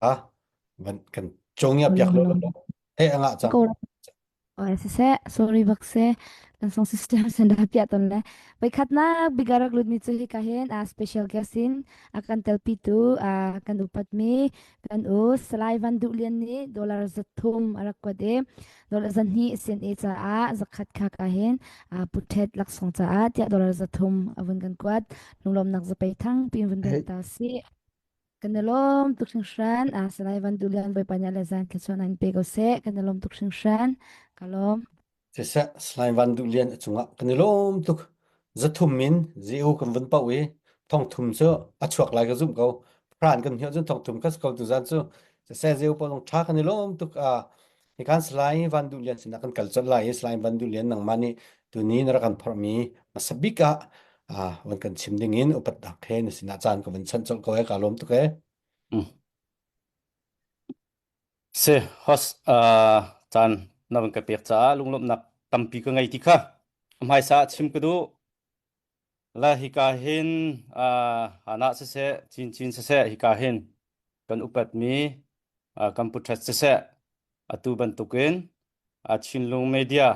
ah ban kan chongya pyak lo lo anga chang Go se sorry bakse kan song system senda pia ton le bai khatna bigarak lut ni chu hi ka hen a special guest in akan telpi tu kan upat mi kan u slai van du lian ni dollar zathum arak ko de dollar zan hi sen e cha a zakhat kha ka hen puthet lak song cha a tia dollar zathum avun kan kwat lunglom nak zapai thang pin vun hey ta si kanalom tuksing shran salai van du lian bai panya le zan khetson an pe go se kanalom tuksing shran kalom se sa slime van du lian chunga kanilom tuk zathum min ziu kan vun pawi thong thum so achuak lai ka zum ko pran kan hiao jun thong thum kas ko tu zan chu se sa ziu po long tha kanilom tuk ni kan slime van du lian sin kan culture lai slime van du lian nang mani tu ni nar kan phormi masabika wan kan chimding in upat dak he ni sin chan ko ban chan chol ko ka lom tuk e se hos chan nawan ka pek cha lunglom nak tampi ka ngai ti kha amhai sa chim ka du la hi ka hin ana se chin se hi ka hin kan upat mi computer se atu ban tukin chinlung media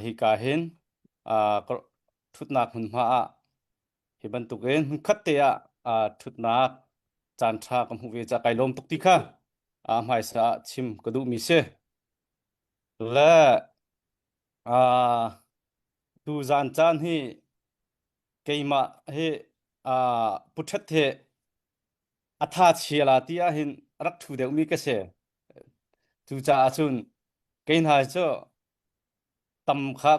hi ka hin thutnak hun ma hi ban tukin khatte thutnak chan tha kam hu ve cha kailom tuk ti kha mai sa chim kadu mi se la tu zan chan hi keima he puthat he atha chiala tia hin rak thu de mi ka se tu cha chun kein ha cho tam kha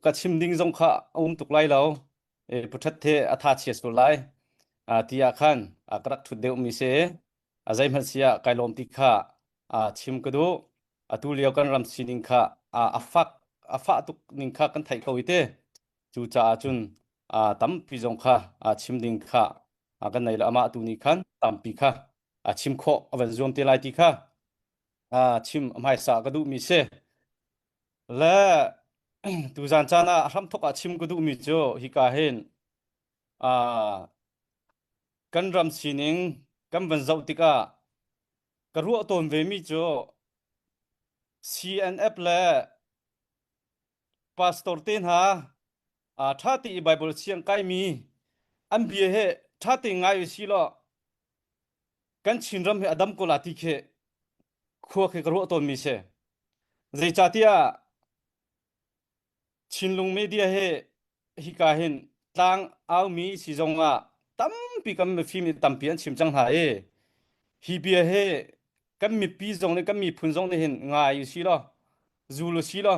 ka chim ding jong kha tuk lai lo puthat the atha chi so lai tia khan akrak thu de mi se azai man sia kailom ti kha chim kadu atu liao kan ram sining kha afa tuk ning kha kan thai ko ite chu cha chun tam pi jong kha chim ding kha kan nei la ama tu ni khan tam pi kha chim kho awan zom te lai ti kha chim mai sa kadu mi se la tu zan chana ram thok chim kadu mi cho hi ka hen kan ram sining kan ban zau ti ka karu ton ve mi cho CNF la pastor ten ha thati bible siang kai mi an bia he thati ngai si lo kan chinram he adam ko lati khe kho khe karu ton mi se zai chatia chinlung media he hi ka hin tang au mi si zonga tam pi kam mi film tam pian chim chang ha e hi bia he kan mi pi zong ne kan mi phun zong ne hin ngai si lo zulu si lo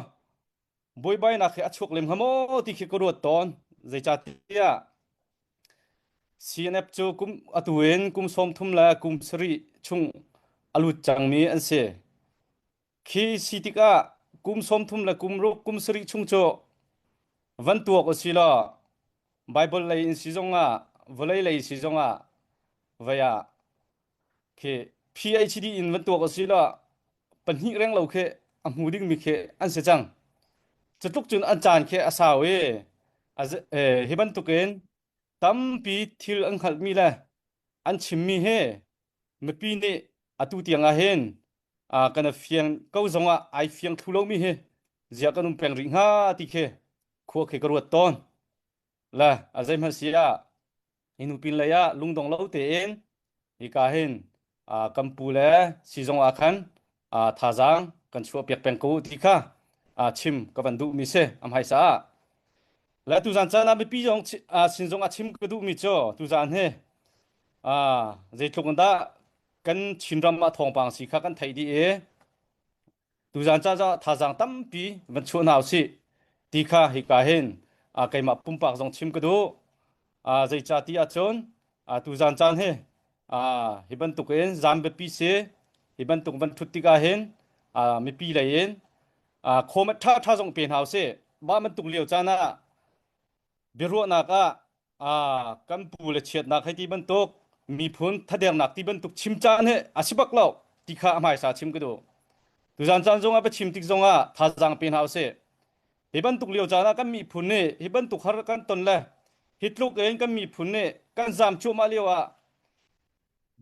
boy bai na khe achok lem hamo ti khe karu ton zai chatia CNF chu kum atuen kum som thum la kum sri chung alu changmi an se khi sitika kum som thum la kum ro kum sri chung cho van tuak osila bible lai in sizonga volai lai sizonga vaya ke PhD in van tuak osila panhi reng lo khe amuding mi khe an se chang chatuk chun an chan khe asawe heban tuken tampi thil ang khal mi la an chimmi he mepi ne atu tianga hen kana fiang ko zonga ai fiang thulo mi he zia kanum peng ring ha ti khe kho khe karuat ton la azai ma sia inu pin la ya lungdong lo te en hi ka hen kampu le si zonga khan thajang kan chua pek peng ko ti kha chim ka ban du mi se am hai sa la tu zan chana be pi jong sin jong chim ka du mi cho tu zan he zai thukon da kan chinram ma thong pang si kha kan thai di e tu zan cha thajang tam pi ban chu naw si ti kha hi ka hen kai ma pum pak jong chim ka du zai cha ti a chon tu zan chan he hi ban tuk en zam be pi se hi ban tuk ban thut ti ka hen mi pi la yen khomat tha jong pen haw se ba man tuk liao chana beru na ka kan pu le chet na khai ti ban tok mi phun thadeng nak ti ban tuk chim chan he asibak law ti kha amai sa chim ka du tu zan chan jong a be chim tik jong a thajang pen haw se hi ban tuk liao chana kan mi phun ne hi ban tuk har kan ton la hitluk en kan mi phun ne kan zam chu ma liwa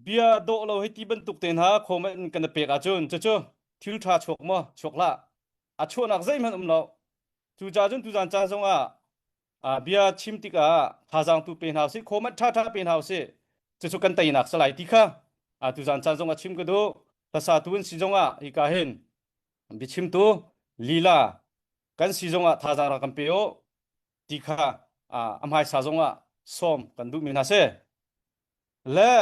bia do lo heti bentuk ten ha khomen kan pe ka chun chu thil tha chok mo chokla a chuanak zai man lo chu ja chun tu jan cha zonga bia chimtika thajang tu pen house khomat tha pen house chu kan tai nak salai ti kha tu jan cha zonga chim ka do tasa tuin si zonga hi ka hen bi chim tu lila kan si zonga thajang ra kan peo ti kha amhai sa zonga som kan du min ha se le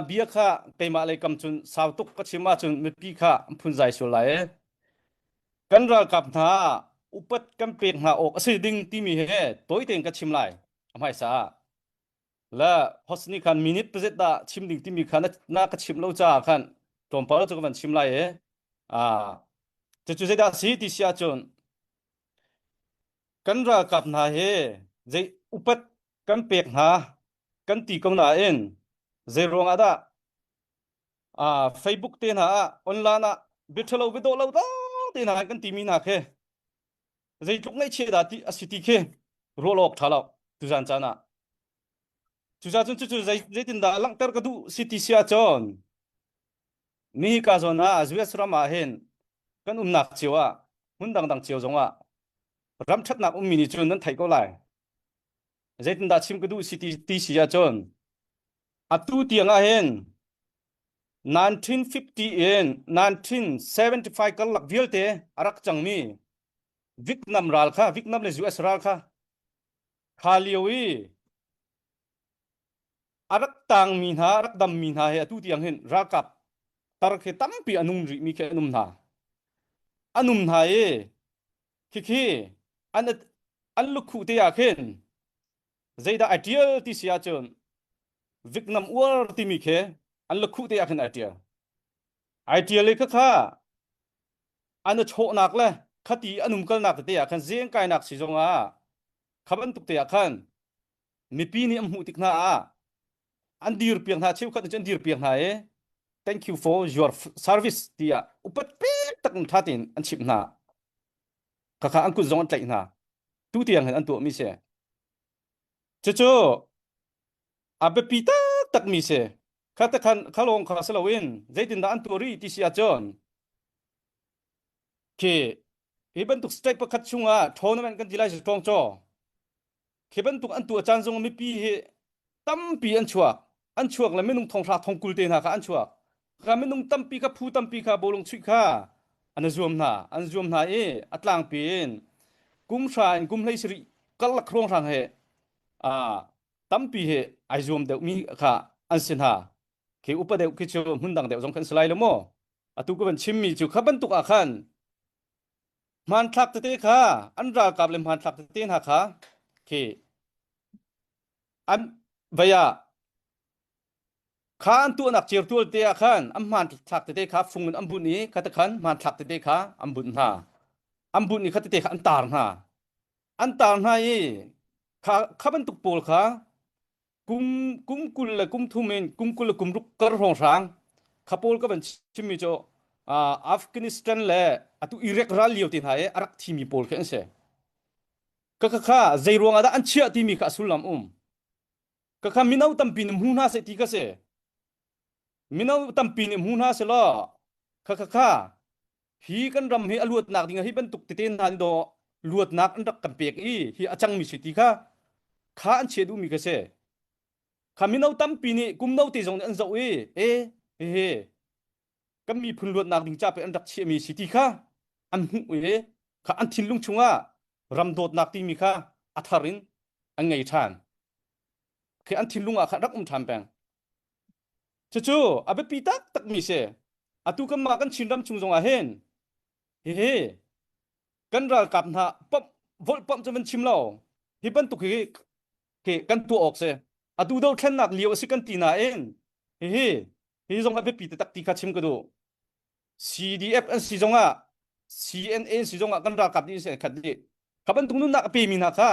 bia kha keima le kam chun sautuk ka chima chun mi pi kha phun jai so lai kan ra kap na upat kan pek na ok ase ding ti mi he toy teng ka chim lai amhai sa la hosni khan minute pezet da chim ding ti mi khan na ka chim lo cha khan tom pa chu kan chim lai chu je da si ti sia chun kan ra kap na he je upat kan pek na kan ti kom na en je rong ada Facebook te na online bitelo bido lo da te na kan ti mi na khe je tuk ngai che da ti asiti khe ro lok thala tu jan chana chu ja chun chu je tin da lang ter ka du city sia chon mi ka zona azwes rama hen kan nak chiwa mun dang chiw zonga ram that nak mini chun nan thai ko lai je tin da chim ka du city ti sia chon atu tianga hen 1950 in 1975 kal lak vialte arak changmi Vietnam ral kha Vietnam le US ral kha khaliwi arak tang min ha arak dam min ha he atu tiang hen rakap tar khe tampi anum ri mi khe anum na e khi an lukhu te ya khen zaida ideal ti sia chon Vietnam war ti mi khe an lukhu te ya khen ideal le kha an cho nak le khati anum kal nak te ya khan zeng kai nak si zonga khaban tuk te ya khan mi pi ni amhu tikna an dir piang na cheu khat chen dir piang na e thank you for your service tia upat pek tak thatin an chip na kha an ku zong tlai na tu tiang an tu mi se chu abe pi tak mi se khata khan khalong kha salawin zaitin da an tu ri ti sia chon ke iban tuk strike pa khat chunga tournament kan dilai strong cho keban tuk an tu chan zong mi pi he tampi an chuak la menung thong thla thong kul te na ka an chuak ka menung tampi ka phu tampi ka bolong chui kha an zoom na e atlang pin kum sha in kum hlei sri kal la khrong rang he tampi he ai zoom de mi kha an sin ha ke upa de ki chu hundang de jong kan slai lo mo atu ko ban chim mi chu khaban tuk a khan man thak te kha an ra kap le man thak te na kha ke an vaya khan tu nak chir tu te khan am man thak te kha phung an bu ni kha ta khan man thak te kha am bun ha am bun ni kha te kha an tar na e kha ban tuk pol kha kum kul la kum thumen kum kul kum ruk kar rong sang kha pol ka ban chimi cho Afghanistan le atu Iraq ral liu tin ha e arak thimi pol khen se kha zairong ada an chia ti mi kha sulam kha minau tampin mhuna se ti ka se minau tampin mhuna se lo kha hi kan ram hi aluat nak dinga hi ban tuk te ten han do luat nak an rak kan pek hi achang mi siti kha an che du mi ka se kha minau tampin ni kum nau ti jong an zo he kam mi phun luat nak ding cha pe an rak che mi siti kha an hu kha an thin lung chunga ram dot nak ti mi kha atharin an ngai than ke an thin lunga kha rak tham peng chu abe pi tak mi se atu kam ma kan chinram chung jong a hen he kan ral kap na pop vol pom chaman chim lo hi ban tu ke kan tu ok se atu do thlen nak liu si kan ti na en he jong abe pi tak ti kha chim ka do CDF an si jong a CNA si jong a kan ral kap ni se khat ni kaban tung nu nak pe mi na kha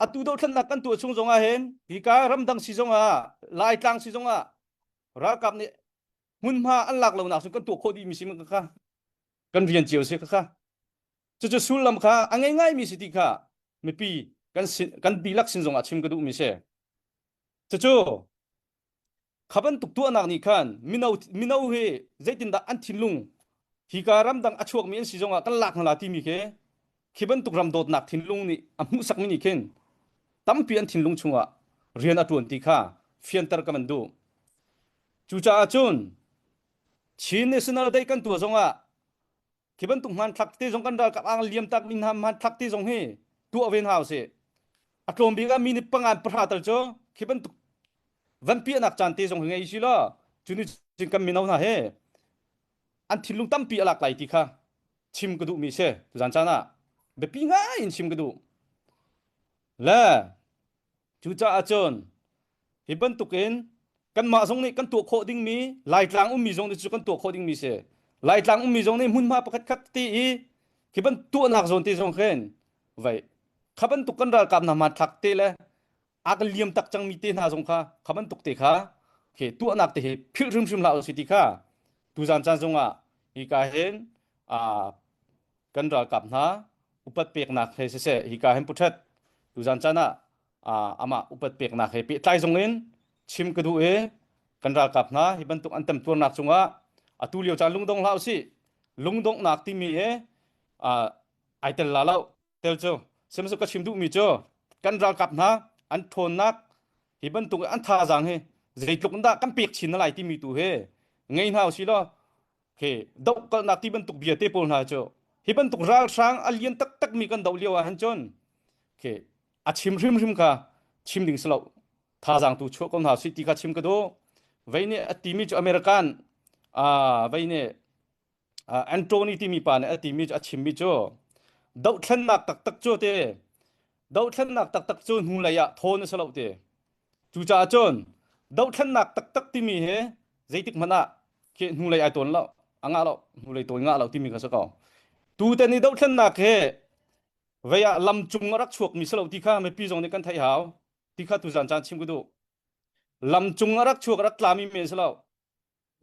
atu do thlen nak kan tu chung jong a hen hi ka ram dang si jong a lai tlang si jong a ra kap ni mun ma an lak lo na su kan tu kho di mi sim kha kan rian chiu se kha chu sulam kha angai mi si ti kha mi pi kan bilak sin jong a chim ka du mi se chu khaban tuk tu anak ni khan minau he zaitin da an thinlung hi karam dang achuak mi an si zonga kan lak na ti mi ke khiban tuk ram dot nak thinlung ni amu sak mi ni ken tampi an thinlung chunga rian atun ti kha fiantar kamandu chucha achun chin national dai kan tu zonga khiban tuk man thak te zong kan dal ka ang liam tak min ham man thak te zong he tu aven house atlom bi ga mi ni pangan pratal cho khiban tuk van pi anak chan te zong ngai sila chuni jing kam minau na he an thilung tampi alak lai ti kha chim kadu mi se zan chana be pi nga in chim kadu la chu cha achon hiban tukin kan ma zong ni kan tu kho ding mi lai tlang mi zong ni chu kan tu kho ding mi se lai tlang mi zong ni mun ma pakhat khat ti i hiban tu anak zon ti zong khen vai khaban tu kan ral kap na ma thak te le ak liam tak chang mi te na zong kha khaban tuk te kha ke tu anak te he phil rim rim la si ti kha tu zan chan zonga hi ka hen kan ral kap na upat pek na khe se hi ka hen puthat tu zan chana ama upat pek na khe pe tlai zong in chim kadu e kan ral kap na hi ban tuk an tam tur nak chunga atu liu chan lungdong lau si lungdong nak ti mi e ai tel la lau tel cho sem so ka chim du mi cho kan ral kap na an thon nak hi ban tuk an tha jang he zai tluk da kan pek chin lai ti mi tu he ngei hau si lo ke dau ka nak ti ban tuk bia te pol na cho hi ban tuk ral sang alien tak tak mi kan dau liu a han chon ke a chim rim rim ka chim ding slo tha jang tu cho kon ha si ti ka chim ka do veine a ti mi cho american veine Anthony ti mi pa ne a ti mi a chim mi cho dau thlan nak tak tak cho te dau thlan nak tak tak cho hu la ya thon slo te chu cha chon dau thlan nak tak tak ti mi he zaitik mana ke hu la ya ton lo anga lo hu la ton nga lo ti mi ka sa ko tu te ni dau thlan nak he veya lam chung rak chuak mi slo ti kha me pi jong ni kan thai haw ti kha tu jan chan chim ku du lam chung rak chuak rak tlami me slo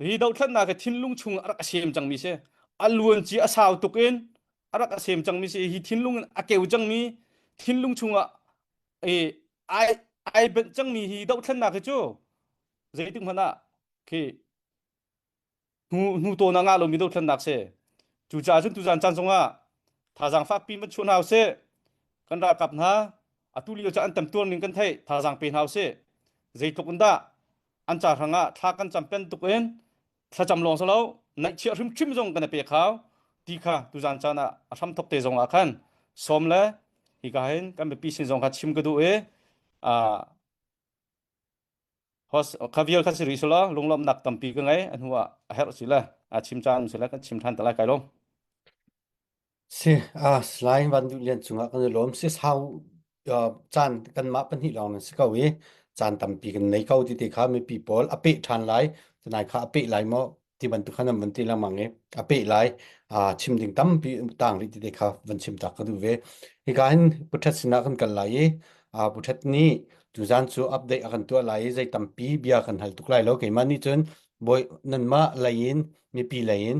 ri dau thlan nak ke thinlung chung rak asem chang mi se alun chi asaw tukin arak asem chang mi se hi thinlung akeu chang mi thinlung chunga ai ben chang mi hi dau thlan nak ke chu zai ting mana ke nu to na nga lo mi dau thlan nak se chu cha chun tu jan chan songa tha jang fa pi ma chun haw se kan ra kap na atuli cha an tam tur ning kan thai tha jang pe haw se zai tuk da an cha ranga tha kan champion tuken tha cham long salo nai chi rim chim jong kan pe khaw ti kha tu jan chana asam thok te jong a khan som la hi ka hen kan be pi sin jong kha chim ka du e hos khavier kha si risula lunglom nak tampi ka ngai an huwa her sila chim chan sila kan chim than tala kai long se slime van du lian chunga kan lom se how chan kan ma pan hi long se ka we chan tampi kan nei kau ti te kha me people ape than lai nai kha ape lai mo ti ban tu khanam ban ti la mangi ape lai chim ding tam pi tang ri ti te kha van chim tak ka du ve hi kan puthat sina kan lai puthat ni tu zan chu update akan tu lai zai tampi bia kan hal tuk lai lo ke mani chun boy nan ma lain mi pi lain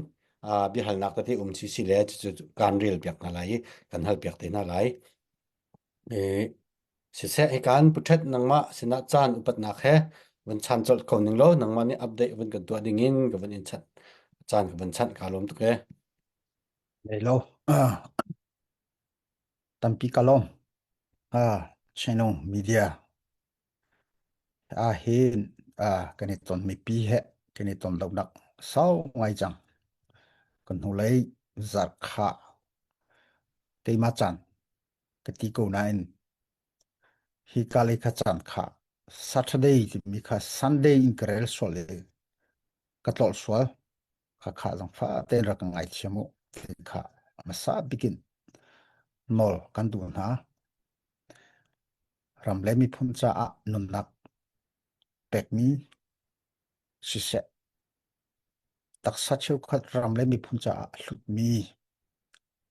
bi hal nak te si si le chu kan rel piak na lai kan hal piak te na lai se se e kan puthat nang ma sina chan upat nak he wan chan chol ko ning lo nang ma ni update wan kan tu ding in ka wan in chat chan ka wan chan ka lom tu ke Hello. Tampi kalom. Channel media. Hin kaniton mi pi he kaniton lau nak sau ngai jang. Kan hulai zar kha. Tei ma chan. Ketiko nain. Hi kali kha chan kha. Saturday mi kha Sunday inkrel sole. Katol swal. Kha jang fa ten rakang ai chemo. Kha masa bikin. Nol kan du na. Ramle mi puncha nun nak. Pek mi sise tak sachu khat ram le mi phuncha hlut mi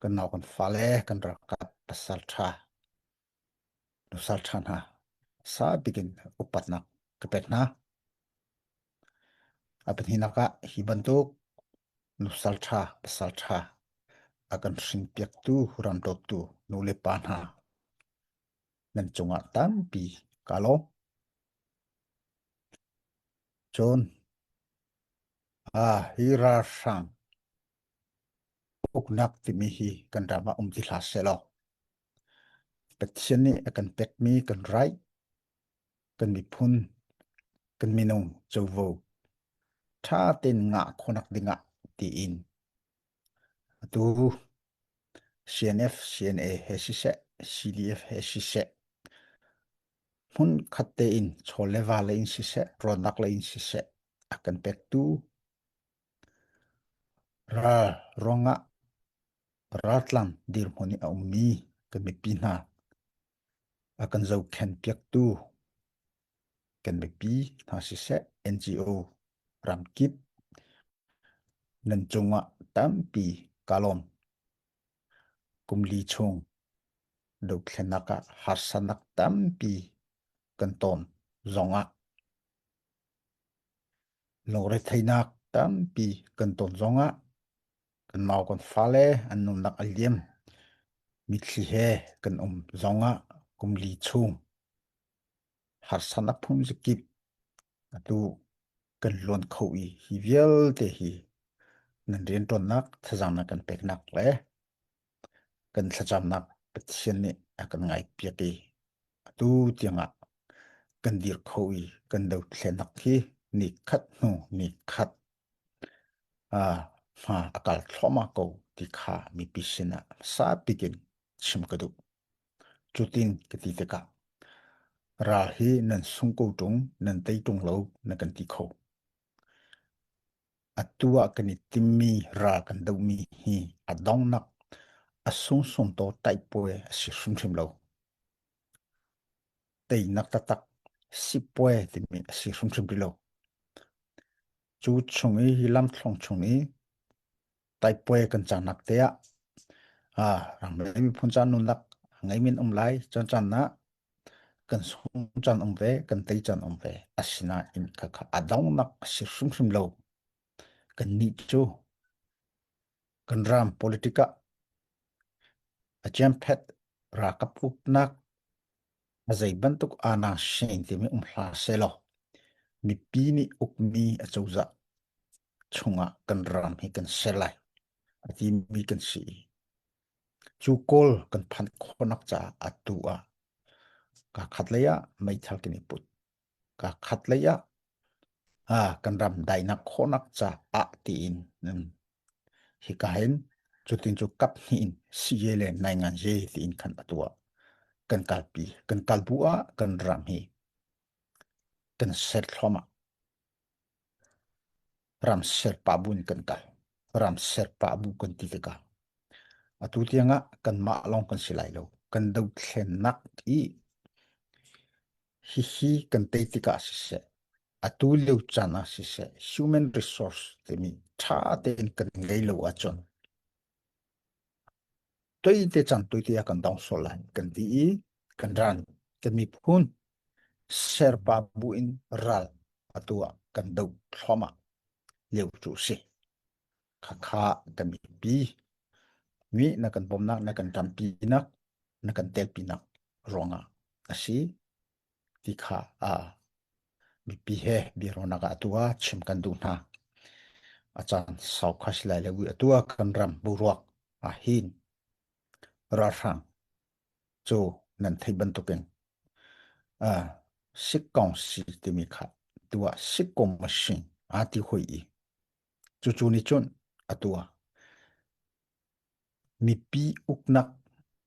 kan naw kan fale kan rakat pasal tha no sal thana sa bikin upatna kapetna apan hinaka hibantuk no sal tha pasal tha akan sing piak tu huram dot tu no le panha nan chunga tampi kalo chon hi ra sang uknak ti mi hi kan rama ti hla selo pathian ni akan pek mi kan rai kan mi phun kan mi nong chovo tha ten nga khonak dinga ti in tu CNF CNA hesise CDF hesise hun khatte in chole wale in sise ronak le in sise akan pek tu ra ronga ratlan dir moni a ummi kan mi pina akan zau khen piak tu kan mi pi tha sise NGO ramkip nan chunga tampi kalom kumli chung do khenaka harsanak tampi kan ton zonga lore thainak tampi kan ton zonga kan mau kon fale annum nak aliem mitli he kan zonga kumli chung harsanak phum zikip atu kan lon khawi hi vial te hi nan rian ton nak thajang na kan pek nak le kan thajam nak pathian ni akan ngai piaki atu tianga kan dir khawi kan do thlenak hi ni khat no ni khat ma akal thoma ko ti kha mi pisina sa pikin chim kadu chutin kati teka ra hi nan sungko tung nan tei tung lo na kan ti kho atua kan timmi ra kan do mi hi adong nak asung sung to tai poe si sum sim lo tei nak tatak si poe ti mi si sum sim lo chu chungi hilam thlong chungi tai poe kan chanak te ram le mi phun chan nun lak ngai min lai chan chan na kan sung chan ve kan tei chan ve asina in ka kha adong nak si sum lo kan ni chu kan ram politika ajam phet ra kapuk nak azai bantuk ana shen ti mi hla selo mi pi ni ukmi achouza chunga kan ram hi kan selai ati mi kan si chu kol kan phan khonak cha atua ka khatleya mai thal kini put ka khatleya kan ram dai na khonak cha a ti in hi ka hen chutin chu kap hi in siele nai ngan je ti in khan atua kan kalpi kan kalbua kan ram hi kan ser thoma ram ser pa bun kan kal ram ser pa bu kan ti ka atu tianga kan ma long kan silai lo kan dau thlen nak hi kan te tika sise atu leu chana sise human resource te mi tha ten kan ngei lo achon toi te chan toi te kan dong solan kan ti kan ran kan mi phun ser pa bu in ral atua kan dau thoma leu chu se kha kan mi pi mi na kan bom nak na kan tampi nak na kan tel pi nak ronga asi ti kha mi pi he bi rona ka atua chim kan du na achan sau khas lai le wi atua kan ram buruak hin ra sang cho nan thai ban to ken sikong si ti mi kha tua sikong machine ati hoi chu ni chon atua mi pi uknak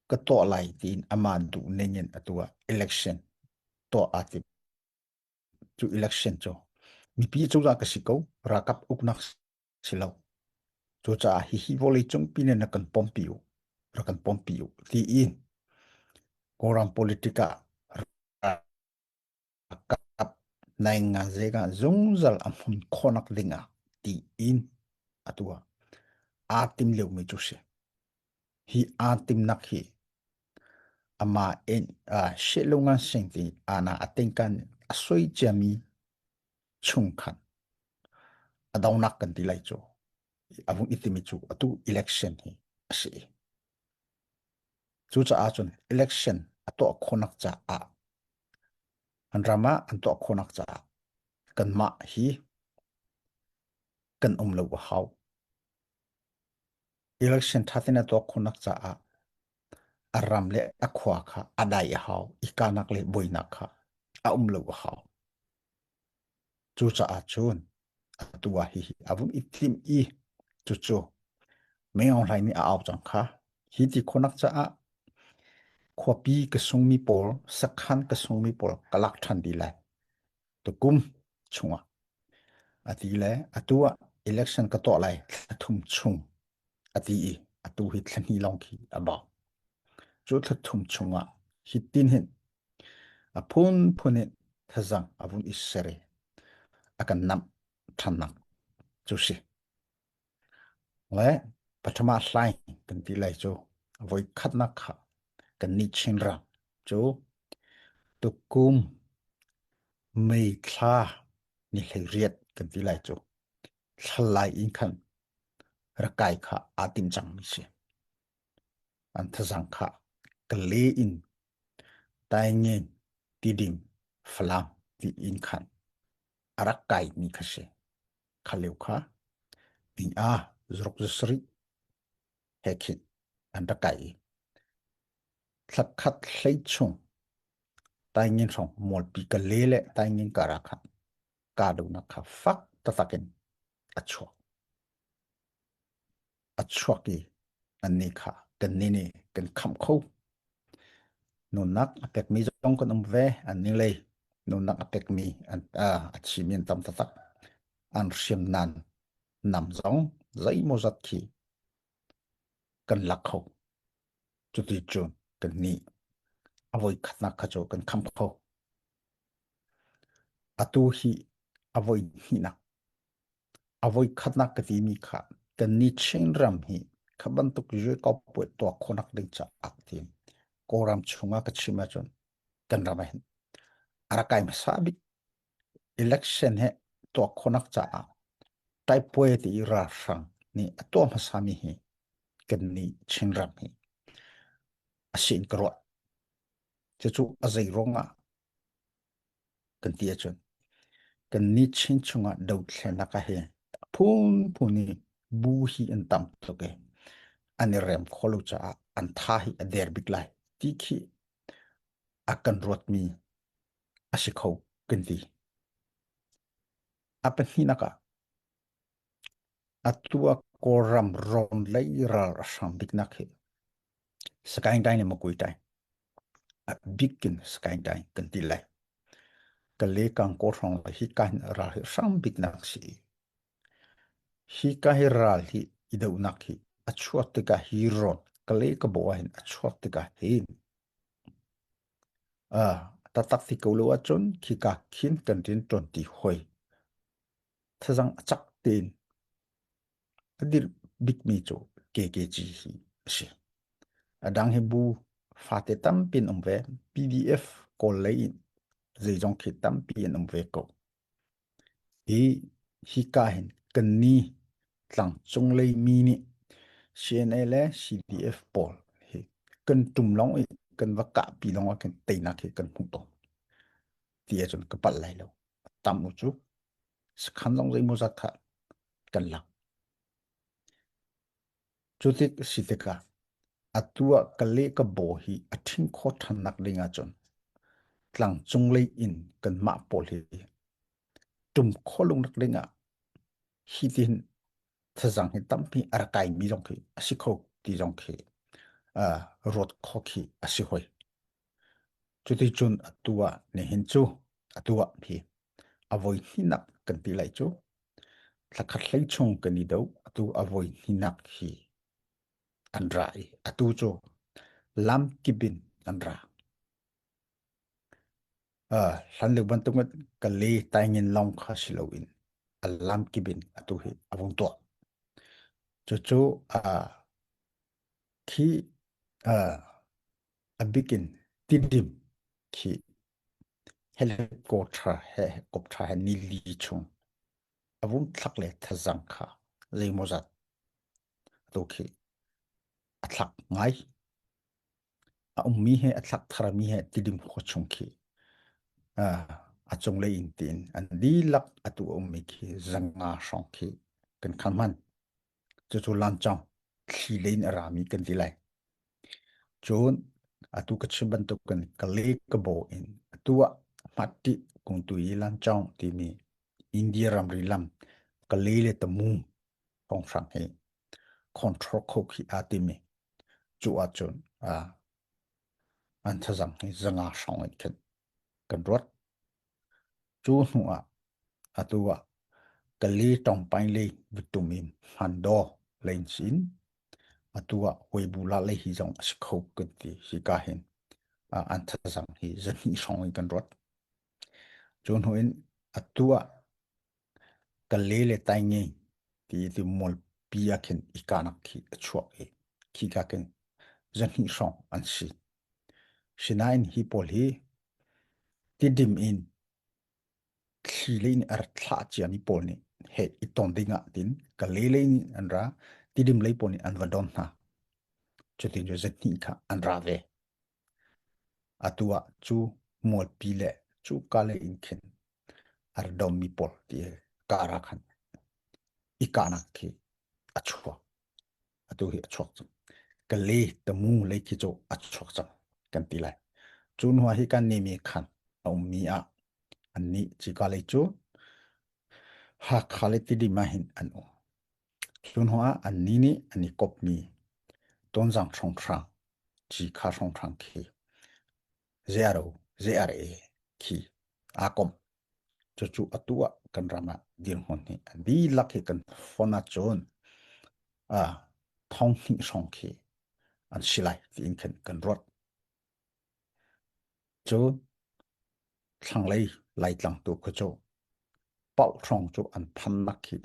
ka to lai tin aman du nengen atua election to ati chu election cho mi pi chu ra ka siko rakap uknak silo chu cha hi voli chung pine na kan pompiu rakan pompiu ti in koram politika kap nai nga zega zungzal amun khonak dinga ti in atua atim leu mi chu se hi atim nak hi ama en shelungan sengti ana atenkan asoi jami chungkhan adau nak kan dilai cho avung itimi chu atu election hi ase chu cha achun election ato khonak cha anrama anto khonak cha kan ma hi kan lo hau election thatina to khonak cha a aram le akhwa kha adai hau ikanak le boinak kha a lo hau chu cha a chun atua hi avun itim I chu chu meong lai ni a aw chang kha hi ti khonak cha a khwapi ka sungmi pol sakhan ka sungmi pol kalak than di lai to kum chunga ati le atua election ka to lai thum chung ati I atu hi thlani long khi aba chu thum chunga hitin hin apun punin thazang avun isere akan nam thanak chu si le pathama hlai kan ti lai chu voi khatna kha kan ni chinra chu tukum mei thla ni hleiriat kan ti lai chu thlai in khan rakai kha atim chang mi se an thazang kha kale in tai ngen tidim flam ti in khan arakai ni khase khaleu kha in a zrok zri hekhin an rakai thakhat hlei chung tai ngin song mol pi ka lele tai ngin kara kha ka do na kha fak ta takin achwa ki anni kha kan ni ni kan kham kho no nak apek mi jong kan ve an ni le no nak apek mi an achi min tam ta tak an sim nan nam zong zai mo zat ki kan lak kho chu ti chun kan ni avoi khatna kha cho kan kham kho atu hi avoi hi na avoi khatna ka ti mi kha kan ni chen ram hi khaban tuk je ko pu to khonak ding cha ak ti koram chunga ka chima chon kan ram hen arakai ma sabi election he to khonak cha a tai poe ti ra sang ni ato ma sami hi kan ni chen ram hi asin kro chu azai ronga kan ti chon kan ni chen chunga do thlena ka he phuni bu hi an tam to ke ani rem kholu cha an tha hi ader big lai ti khi akan rot mi asikho kan ti apan hinaka atua koram rom lai ra sam big nak he sakain dai ne makui tai a bikin sakain dai kan ti lai kale kang ko rong hi kan ra sam big nak si hi ka hi ral hi idau nak hi achuat te ka hi ron kale ka bo hin achuat te ka hin tatak ti ko lo achon ki ka khin kan tin ton ti hoi thazang achak tin adir big mi cho kkg hi si adang he bu fate tam pin umve pdf ko lei zai jong khi tam pin umve ko hi ka hin kan ni tlang chung lei mi ni cnl cdf pol hi kan tum long kan wa ka pi long kan te na khi kan phung to ti achon ka pal lai lo tam u chu skhan long zai mo za kha kan la chutik siteka atua kale ka bo hi athing kho than nak linga chon tlang chung lei in kan ma pol hi tum kho lung nak linga hi tin thazang hi tampi arakai mi jong khi asikho ti jong khi rot kho khi asihoi chuti chun atua ne hin chu atua phi avoi hinak kan ti lai chu thakhat hlei chung kan ni do atu avoi hinak hi andrai atu chu lam kibin andra hlan le ban tung ka le tai ngin long kha siloin alam kibin atu hi avong to chu khi abikin tidim khi helicopter he ni li chung avung thak le thazang kha le mozat to khi athak ngai mi he athak thara mi he tidim kho chung khi achong le in tin an di lak atu mi khi zanga song khi kan khaman chu lan chang khi lein arami kan dilai chon atu ka chiban to kan kale ka bo in atua matti kung tu lan chang ti mi india ram rilam kale le tamu hong sang he control ko khi atimi chu achon an thazang he zanga song it kan rot chu nuwa atua kali tong pai le vitamin hando lein sin atua huibula le hi jong skho kati hi ka hen an thazang hi zani song kan rot chon hoin atua kali le tai ngi ti mol pia ken ikanak ki chuak e ki ka ken zani song an si sinain hi pol hi ti dim in khilin thla chiani pol ni he iton dinga tin kalelein anra tidim lei poni an vadon na chutin jo zati kha anra ve atua chu mol pile chu kale in khen ar dom mi pol ti kara khan ikana ki achwa atu hi achwa kale tamu lei ki jo achwa chang kan tilai chun hwa hi kan ni mi khan om mi a anni chi kale chu ha khale ti di mahin an o chun hwa anni ni ani kop mi ton jang chong chang chi kha chong chang ki zero ki akom chu atua kan rama dir hon ni di lakhi kan fona chon thong hi song ki an silai tin kan rot chu thang lai tlang tu ko chu pau thong chu an phan nakhi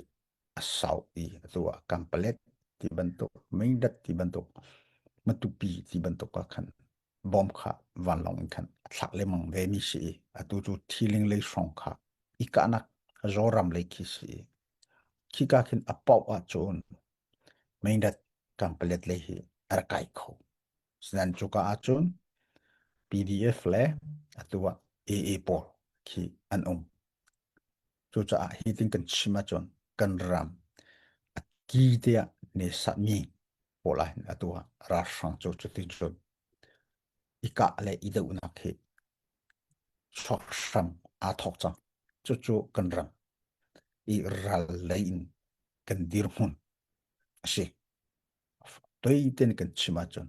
asau i atua kan palet ti bantuk meindat ti bantuk matupi ti bantuk ka khan bom kha van long khan thak le mang ve mi si atu chu thiling le song kha ikanak zoram le ki si ki ka khin apau a chon meindat kan palet le hi ar kai kho snan chu ka a chon pdf le atua aa pol ki an chu cha hi tin kan chima chon kan ram ki te ne sa mi pola atua ra sang chu ti chon ika le ideu na ke chok sam a thok chang chu kan ram i ral lein kan dir hun ase toi ten kan chima chon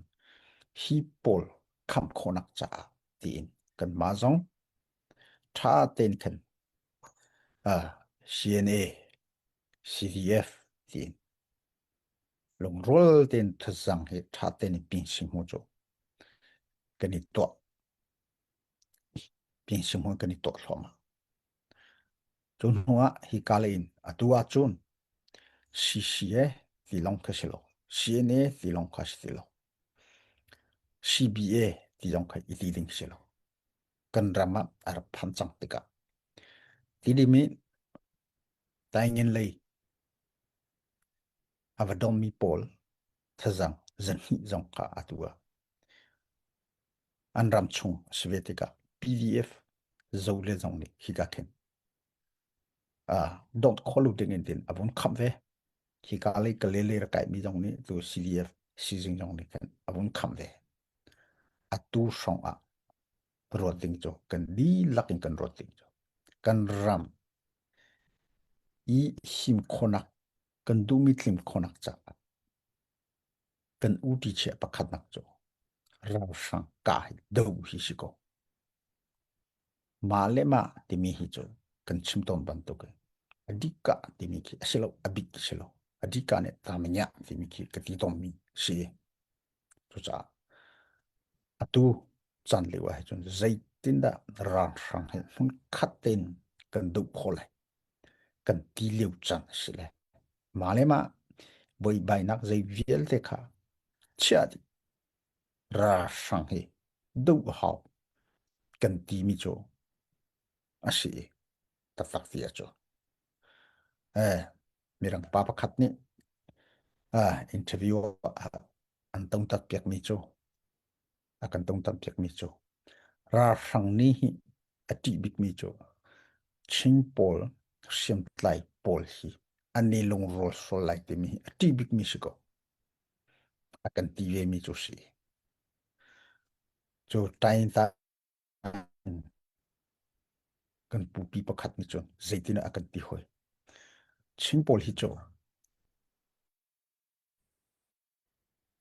hi pol kham khonak cha tin kan ma jong tha ten kan cna cdf tin long rol ten thazang he tha ten pin sim ho jo kan i to pin sim ho kan i to hloma chun huwa hi kalein atua chun cca ti long ka silo cna ti long ka silo cba ti long ka i ti ding silo kan rama ar phanchang tika ti di mi taingen lei avadom mi pol thazang zanhi jong ka atua anram chung svetika pdf zole jong ni hika ken don't call ding in tin abun kham ve hika le kalele ra kai mi jong ni tu cdf sizing jong ni ken abun kham ve atu song a roting jo kan di lakin kan roting jo kan ram i him khonak kan du mi tlim khonak cha kan uti che pakhat nak jo raw sang kai do hi siko malema timi hi jo kan chimton ban to ke adika timi ki asilo abik silo adika ne tamnya timi ki kati tom mi si to cha atu chan le wa chon zai tinda ran sang he hun khaten kan du khole kan ti liu chan sile malema boi bai nak zai viel te kha chadi ra sang he du hao kan ti mi cho asi tak ti cho mirang papa khat ni interview an tong tak piak mi cho akan tong tak piak mi cho ra sang ni hi ati bik mi cho ชิงปอลเสียมไลปอลฮีอันนี้ลงโรลโซไลติมีตีบิกมิสิโกakan TV mi chu si chu tain ta kan pu pi pakhat ni chon zaitina akan ti hoi chingpol hi cho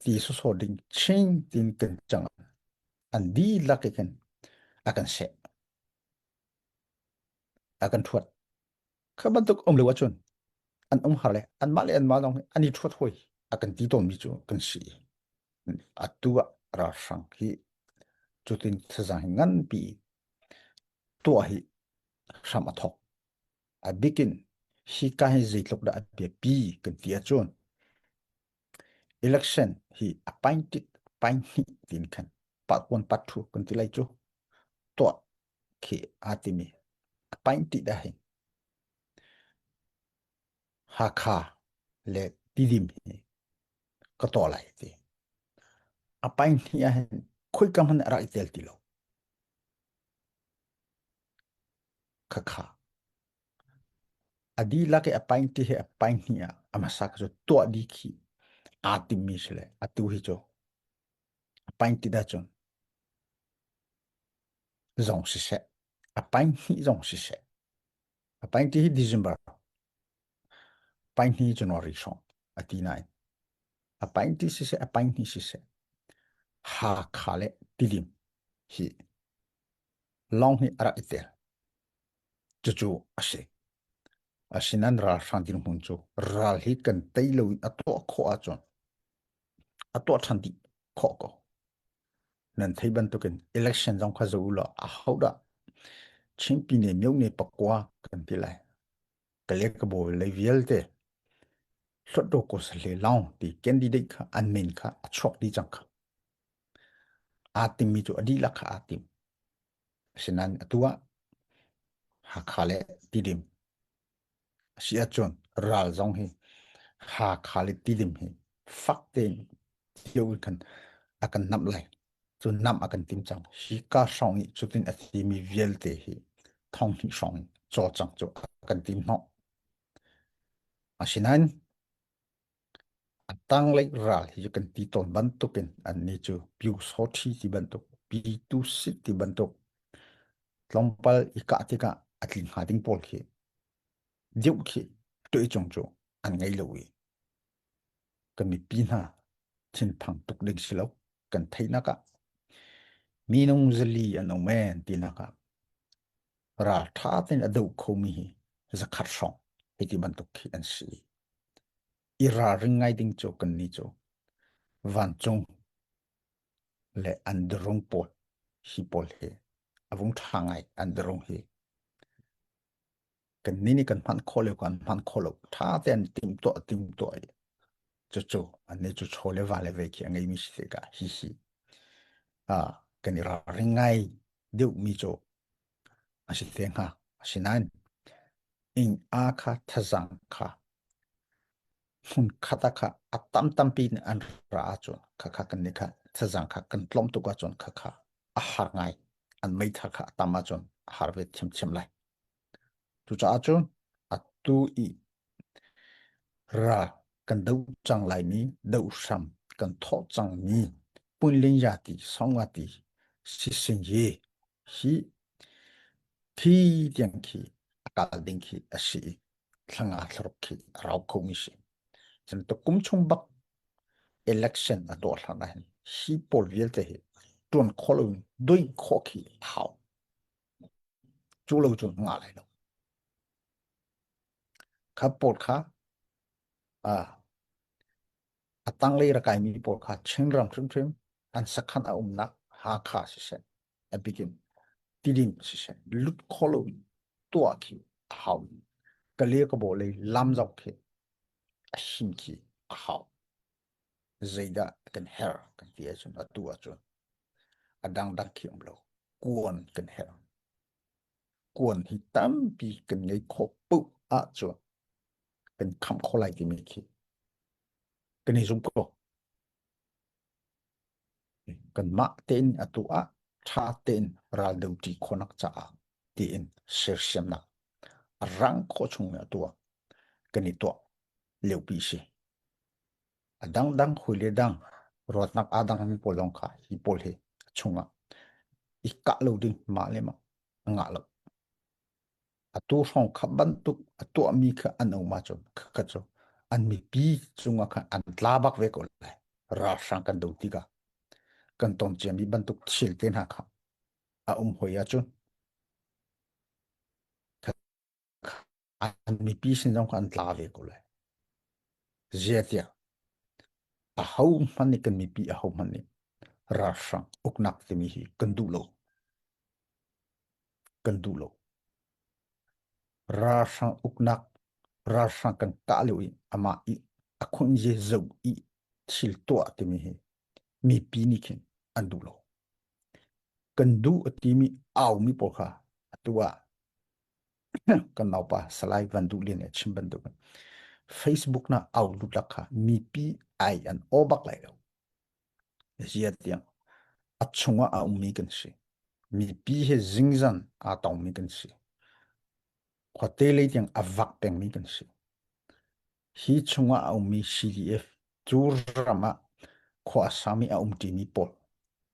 ti so ding ching tin kan chang an di lakaken akan se akan thuat khabantuk lewa chon an harle an male an malong ani thuat hoi akan ti ton mi chu kan si atua ra sang hi chutin thazang ngan pi to hi samathok a bikin hi ka hi zeitlok da pi kan ti achon election hi appointed tin kan part 1 part 2 kan ti lai chu to ke atimi appointed da hi ha kha le tidim ka to lai ti appointed ya khoi kam han ra itel ti lo kha adi la ke appointed he appointed ya amasak jo to di ki atimi sele atu hi cho appointed da chon zong si se appointed zong si se appointed hi December appointed January song ati nai appointed si se appointed si se ha khale tidim hi long hi ara itel chu ase asinan ra santin huncho ral hi kan tailo ato kho achon ato thandi kho ko nan thaiban to ken election jong kha zo lo a hauda chimpi ne myong ne pakwa kan tilai kale ka bo le vielte sotto ko sale laung ti candidate kha anmin kha achok di jang kha atim mi chu adila kha atim sinan atua ha khale tidim siachon ral jong hi ha khale tidim hi fakten yo kan akan nam lai chu nam akan tim chang hi ka song hi chutin atimi vielte hi thong hi song cho chang chu akan tim no asinan atang lai ral hi kan ti ton ban to ken an ni chu piu so thi ti ban to pi tu sit ti ban to tlompal ika tika atlin hading pol khi diu khi to i chong chu an ngai lowi kan mi pi na thin phang tuk ding silo kan thaina ka minung zali an omen tinaka ra tha ten adu khomi hi za khat song heti ban to khi an si ira ringai ding chu kan ni chu van chung le androng pol hi pol he avung thangai androng he kan ni kan man khole kan man kholo tha ten tim to chu an ne chu chole vale ve ki ngai mi se ka hi kan ira ringai deu mi chu asiteng ha asinan in akha thazang kha hun khata kha atam tampin an ra chu kha kan ni kha thazang kha kan tlom tu ka chon kha a har ngai an mai tha kha tama chon harve chim lai tu cha chon atu i ra kan dau chang lai ni dau sam kan tho chang ni pun lin ya ti song wa ti si sin ye hi thi tiang khi akal ding khi asi thanga thlok khi rau kho mi si chen to kum chung bak election a to thana hi pol viel te hi ton kholo doi kho khi hao chu lo chu nga lai lo kha pol kha atang le ra kai mi pol kha chingram trim an sakhan a umna ha kha si se a begin tidim si se lut kholo to khi hao kale ka bo le lam jok khi a him khi a hao zaida kan her kan ti achun atu achun adang dak khi umlo kuon kan her kuon hi tam pi kan ngai kho pu a chu kan kham kho lai ti mi khi kan ni zum ko kan ma ten atu a tha ten ral deu ti khonak cha ti in shir siam na รังโคชงตัวกันนี่ตัวเลี้ยวปีสิดังคุยเลยดังรถนักดังมีปลงค่ะอีปลเฮชงอีกะลูดิงมาเลยมั้งงะลูตัวสองขับบันทุกตัวมีค่ะอันเอามาจนค่ะจนอันมีปีจงค่ะอันลาบักเวกเลยราชังกันดูติกากันตอนเจมีบันทุกชิลเตนหาค่ะหอยจนอันมีปีสินจงค่ะอันลาเวกเลยเจียเตียhowมันนี่กันมีปีhowมันนี่ราชังอุกนักที่มีกันดูโลราชังอุกนักราชังกันกะเลวอามาอีคนเยซูอีชิลตัวที่มีปีนี่คินอันดูโลกันดูที่มีเอามีปกค่ะตัวกันเอาไปสไลด์วันดูเรียนชิมบันดูกัน Facebook น่ะเอาลุกลักค่ะมีปีไออันโอบักไหลแล้วเจียเตียงอัดชงว่าเอามีกันสิมีปีเฮซิงซันอาตองมีกันสิขอเตเลยเตียงอวักเป็นมีกันสิฮีชงว่าเอามี CDF จูรามาขอสามีเอาตีมีปอล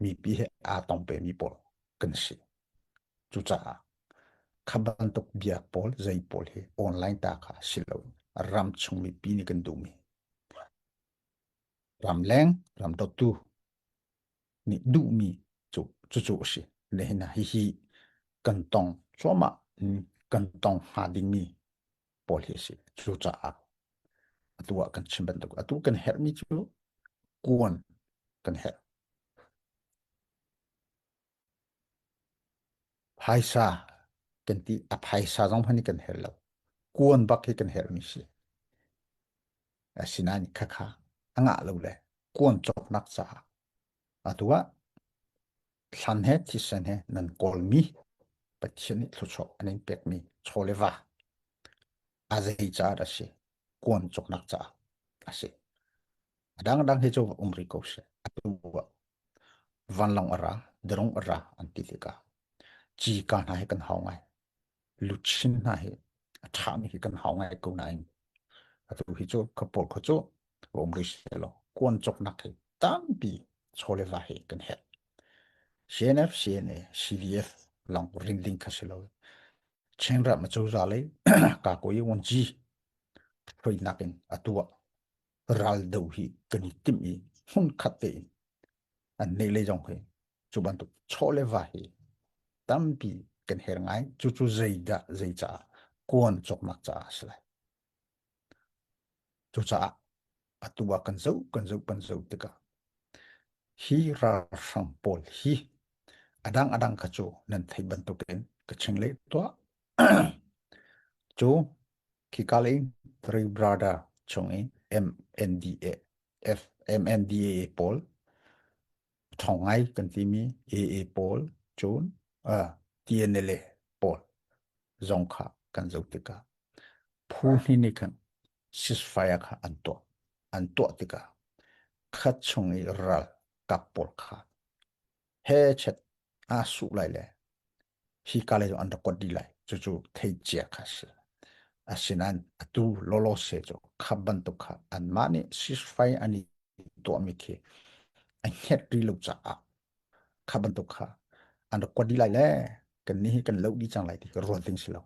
มีปีเฮอาตองเป็นมีปอลกันสิจูจ้าขับบันตุกเบียปอลใจปอลเฮออนไลน์ตาค่ะสิลาวรำชงมีปีนี่กันดูมีรำแรงรำดอตูนี่ดูมีจูสิเลยนะฮีกันตองชัวมากันตองหาดิมีปอลเฮสิจูจ้าตัวกันชิมบันตุกตัวกันเฮรมีจูกวนกันเฮรไพซากันที่อภัยซาจงพันนี่กันเฮรแล้วกวนบักให้กันเฮรมีสิสินานี่ค่ะงะเราเลยกวนจบนักษาตัวสันเหตุที่สันเหตุนั้นกอลมีปัจจุบันทุกชอันนี้เป็กมีโชเลวะอาจจะจ่าได้สิกวนจบนักษาสิดังเหตุว่าริโกเชตัววันลงอะไรดรงอะไรอันที่เด็กจีกันให้กันหาวไงลุชินให้ทำให้กันหาวไงกูนายตัวเหตุขบวนขจูริเชลกวนจบนักให้ตั้งปีโชเลวะให้กันเหตุCNF, CDF, lang ring kasilo. Chenra machuzale, kakoy wonji, free nakin atua, ral dawhi, kanitim i, hun kate, an nele jonghe, chubantu chole vahi, tampi, kan herngay, chuchu zayda, kuan chok makcha aslay. Chucha, atua kanzau, tika. Hi ra sampol, hi, adang kacu nan thai bentukin kecing le tua cu kikaling three brother chongin MNDA pol thongai kan timi AA pol chun TNL pol zongkha kan zautika phuni ni kan ceasefire kha anto tika khat chongi ral kapol kha he chet asu lai le hi kale jo anda kodi lai chu thei chia khase asinan atu lolo se jo khaban to kha an mani ceasefire ani to mi ke an het ri lu cha khaban to kha anda kodi lai le kan ni kan lo di chang lai ti ro ting silo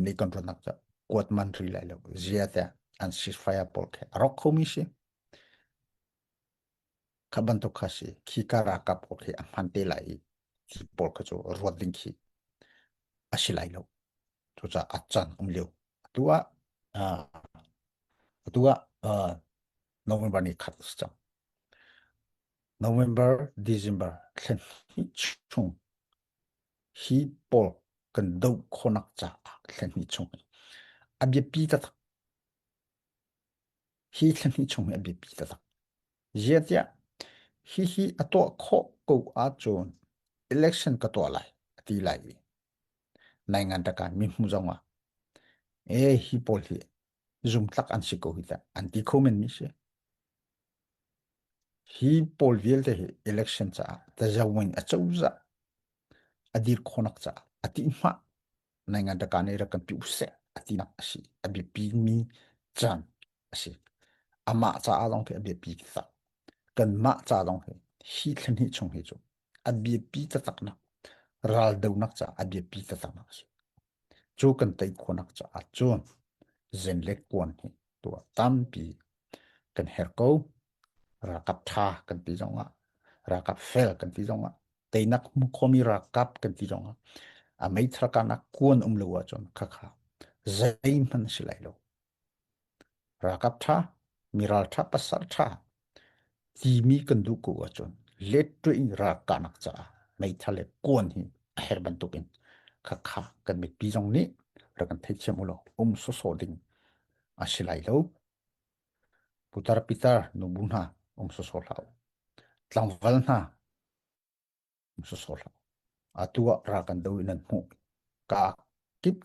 ni kon ro nak cha kwat man ri lai lo zia ta an ceasefire pol ke rok khomi se khaban to kha se khikara ka pol ke amante lai ti pol ka jo ro ding ki asilai lo tuja achan umleu tua November ni khat sta November December thlen hi chung hi pol kan do khonak cha thlen hi chung abye pi ta hi thlen hi chung abye pi ta jetia hi ato kho ko a chon election ka to lai ti lai nai ngan ta kan mi mu jonga hi pol hi zoom tak an siko hita anti comment mi se hi pol viel te election cha ta zawin a chauza adir khonak cha ati ma ในงานตะการในระกันปิวเสอตินักสิอบิปีมีจันสิอามาจะอาลองเถอบิปีสักกันมาจะลองเถฮีทันฮีชงเฮจอบิปีจะตักนักรัลดูนักจะอบิปีจะตักนักสิจูกันไตคนนักจะอาจวนเจนเล็กกวนตัวตั้มปีกันเฮร์โกรักับท่ากันปีจงะรักับเฟลกันปีจงะแต่นักมุขมีรักับกันปีจงะไม่ทรักนักกวนลัวจนข้าใจมันสิไหลลงรักับท่ามีรัลท่าปัสสาวะที่มีกันดูกัวจนเล็ดตัวอินรักนักจะไม่ทะเลกวนหิเฮร์บันตุกินข้ากันไม่ปีจงนี้รักันเทชมุลโซดิงสิไหลลงputar pitar nubunha sosolao tlangvalna sosolao atua rakan dawinan mu ka kip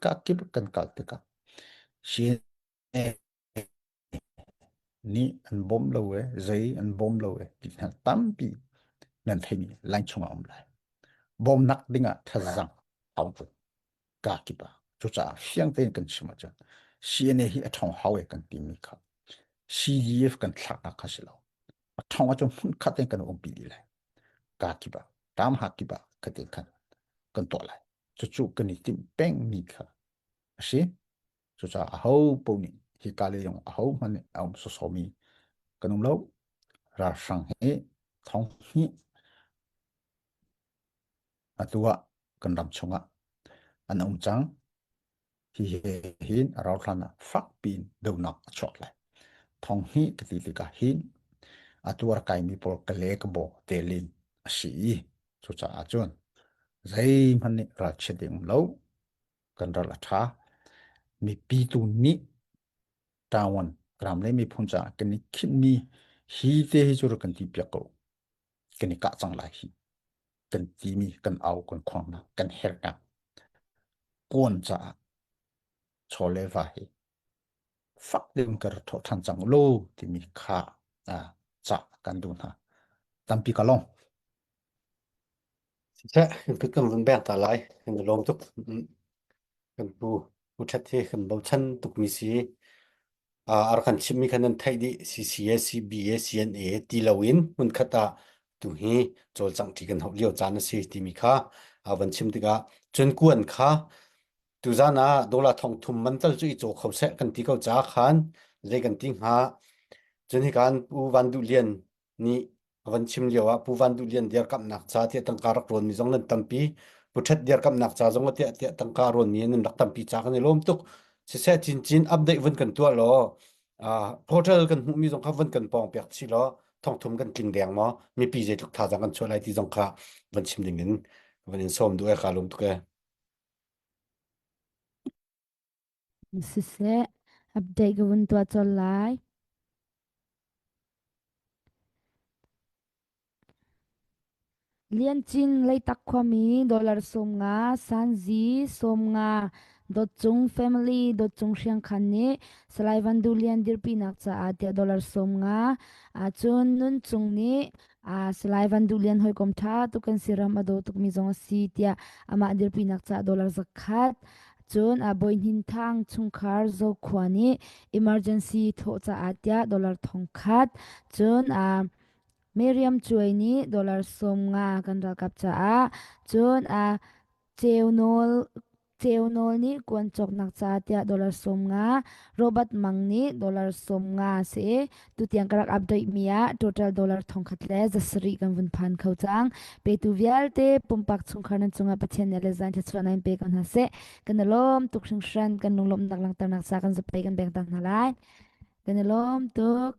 kan kaltika shi ni an bom lowe zai an bom lowe tikna tampi nan theni lanchunga omlai bom nak dinga thazang awpu ka kipa chucha siang ten kan chimacha shi ne hi athong hawe kan timi kha CDF กันทักนักขสิเราท้องว่าจะมุ่งคัดเองกันองปีดีเลยกากิบะตามหักกิบะคัดเองกันตัวเลยจู่ๆกันนี่ติมแป้งมีค่ะสิจู่ๆเอาปุ่นฮิกาเลยงเอามันเอาสอมีกันนุ่มเล่าราสังเหท้องนี้ตัวกันรำชงอันองจังที่เห็นเราทันฟักปีนเดินนักช็อตเลยท้องนี้กติกาหินตัวกายมีพอเกล็กบ่เตลินสีสุดจะอาจวนใจมันนี่รัชดิ่งเล่ากันรัลท่ามีปีตุนี้ตาวันกรามเลยมีพุนจ่ากันนี่คิดมีฮีเตฮิจุรกันที่เปียกกันนี่กะจังไรฮีกันที่มีกันเอากันควงนะกันเฮร์กันกวนจ่าโชเลวาฮีฟักดึงกระทบทันจังโลที่มีค่าจะกันดูนะตั้มปีกะลงใช่คือกันวันแบ่งตาลายกันลงทุกกันผู้ชัดที่กันบ่ชันตุกมีสีอารันชิมีคันนั้นไทยดิ CCA CBA CNA ตีลาวินมันคัตาตุฮีโจลจังที่กันหกเลี้ยวจานสิที่มีค่าวันชิมติกาจนกวนค่าตุจานะดอลลาร์ทองทุมมันตลจุยโจเขาเสกกันที่เขาจ้าขันเลยกันทิ้งหาจนให้การผู้วันดูเรียนนี่วันชิมเลียวผู้วันดูเรียนเดียร์กับนักจ้าที่ตั้งการรักรวนมีจงนั้นตั้มปีผู้ชัดเดียร์กับนักจ้าจงว่าที่ตั้งการรวนมีนั่นรักตั้มปีจ้ากันในลมตุกเสียจินอัปเดตวันกันตัวล้อพอร์ทัลกันมีจงขับวันกันปองเปียกสิล้อทองทุมกันกลิ่งแดงมั้มีปีเจทุกท่าจังกันช่วยอะไรที่จงค่ะวันชิมดิ่งนั้นวันนี้ส้มด้วยการลมตุกSise update gawin tua cholai. Lian chin lei tak khwami dollar som nga sanji som nga dot chung family dot chung siang khan ni salai van du lian dir pi nak cha atia dollar som nga chun nun chung ni salai van du lian hoi kom tha tu kan siram ado tuk mi zong si tia ama dir pi nak cha dollar zakhat chun boin hin thang chung khar zo khwani emergency tho cha atia dollar thong khat chun Miriam chuai ni dollar som nga kan ral kap cha chun cheunol ni kwan chok nak cha tia dollar som nga Robert mang ni dollar som nga se tu tiang karak update mia total dollar thong khat le zasri kan vun phan khau chang pe tu vial te pumpak chung khan chunga pathian ne le zan the chwa nine pe kan ha se kan lom tuk sing shran kan nong lom nak lang tar nak sa kan zapai kan beng tak na lai kan lom tuk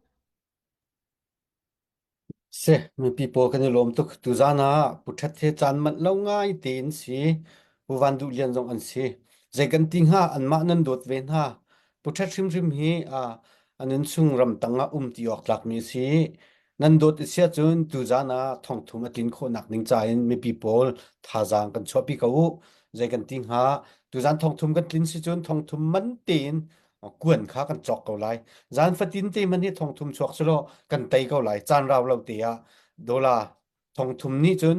เสมีปีโป้กันในลมตุกตุจานะพุทธเทจันมันเล่าง่ายตีนสิผู้วันดูเรียนจงอันสิใจกันติงหาอันมานันโดดเวนหาพุทธริมฮีอันนั้นซุงรำตังติออกหลักมีสินันโดดเสียจนตุจานะท่องทุมตินโคนักนิ่งใจมีปีโป้ทาจางกันชอบปีเขาใจกันติงหาตุจานท่องทุมกันตินสิจนท่องทุมมันตีนกวนข้ากันจอกเกาไลจานฟัดินเตมันนี่ทองทุมชวกสโลกันไตเกาไลจานเราเตียดอลลาร์ทองทุมนี่จน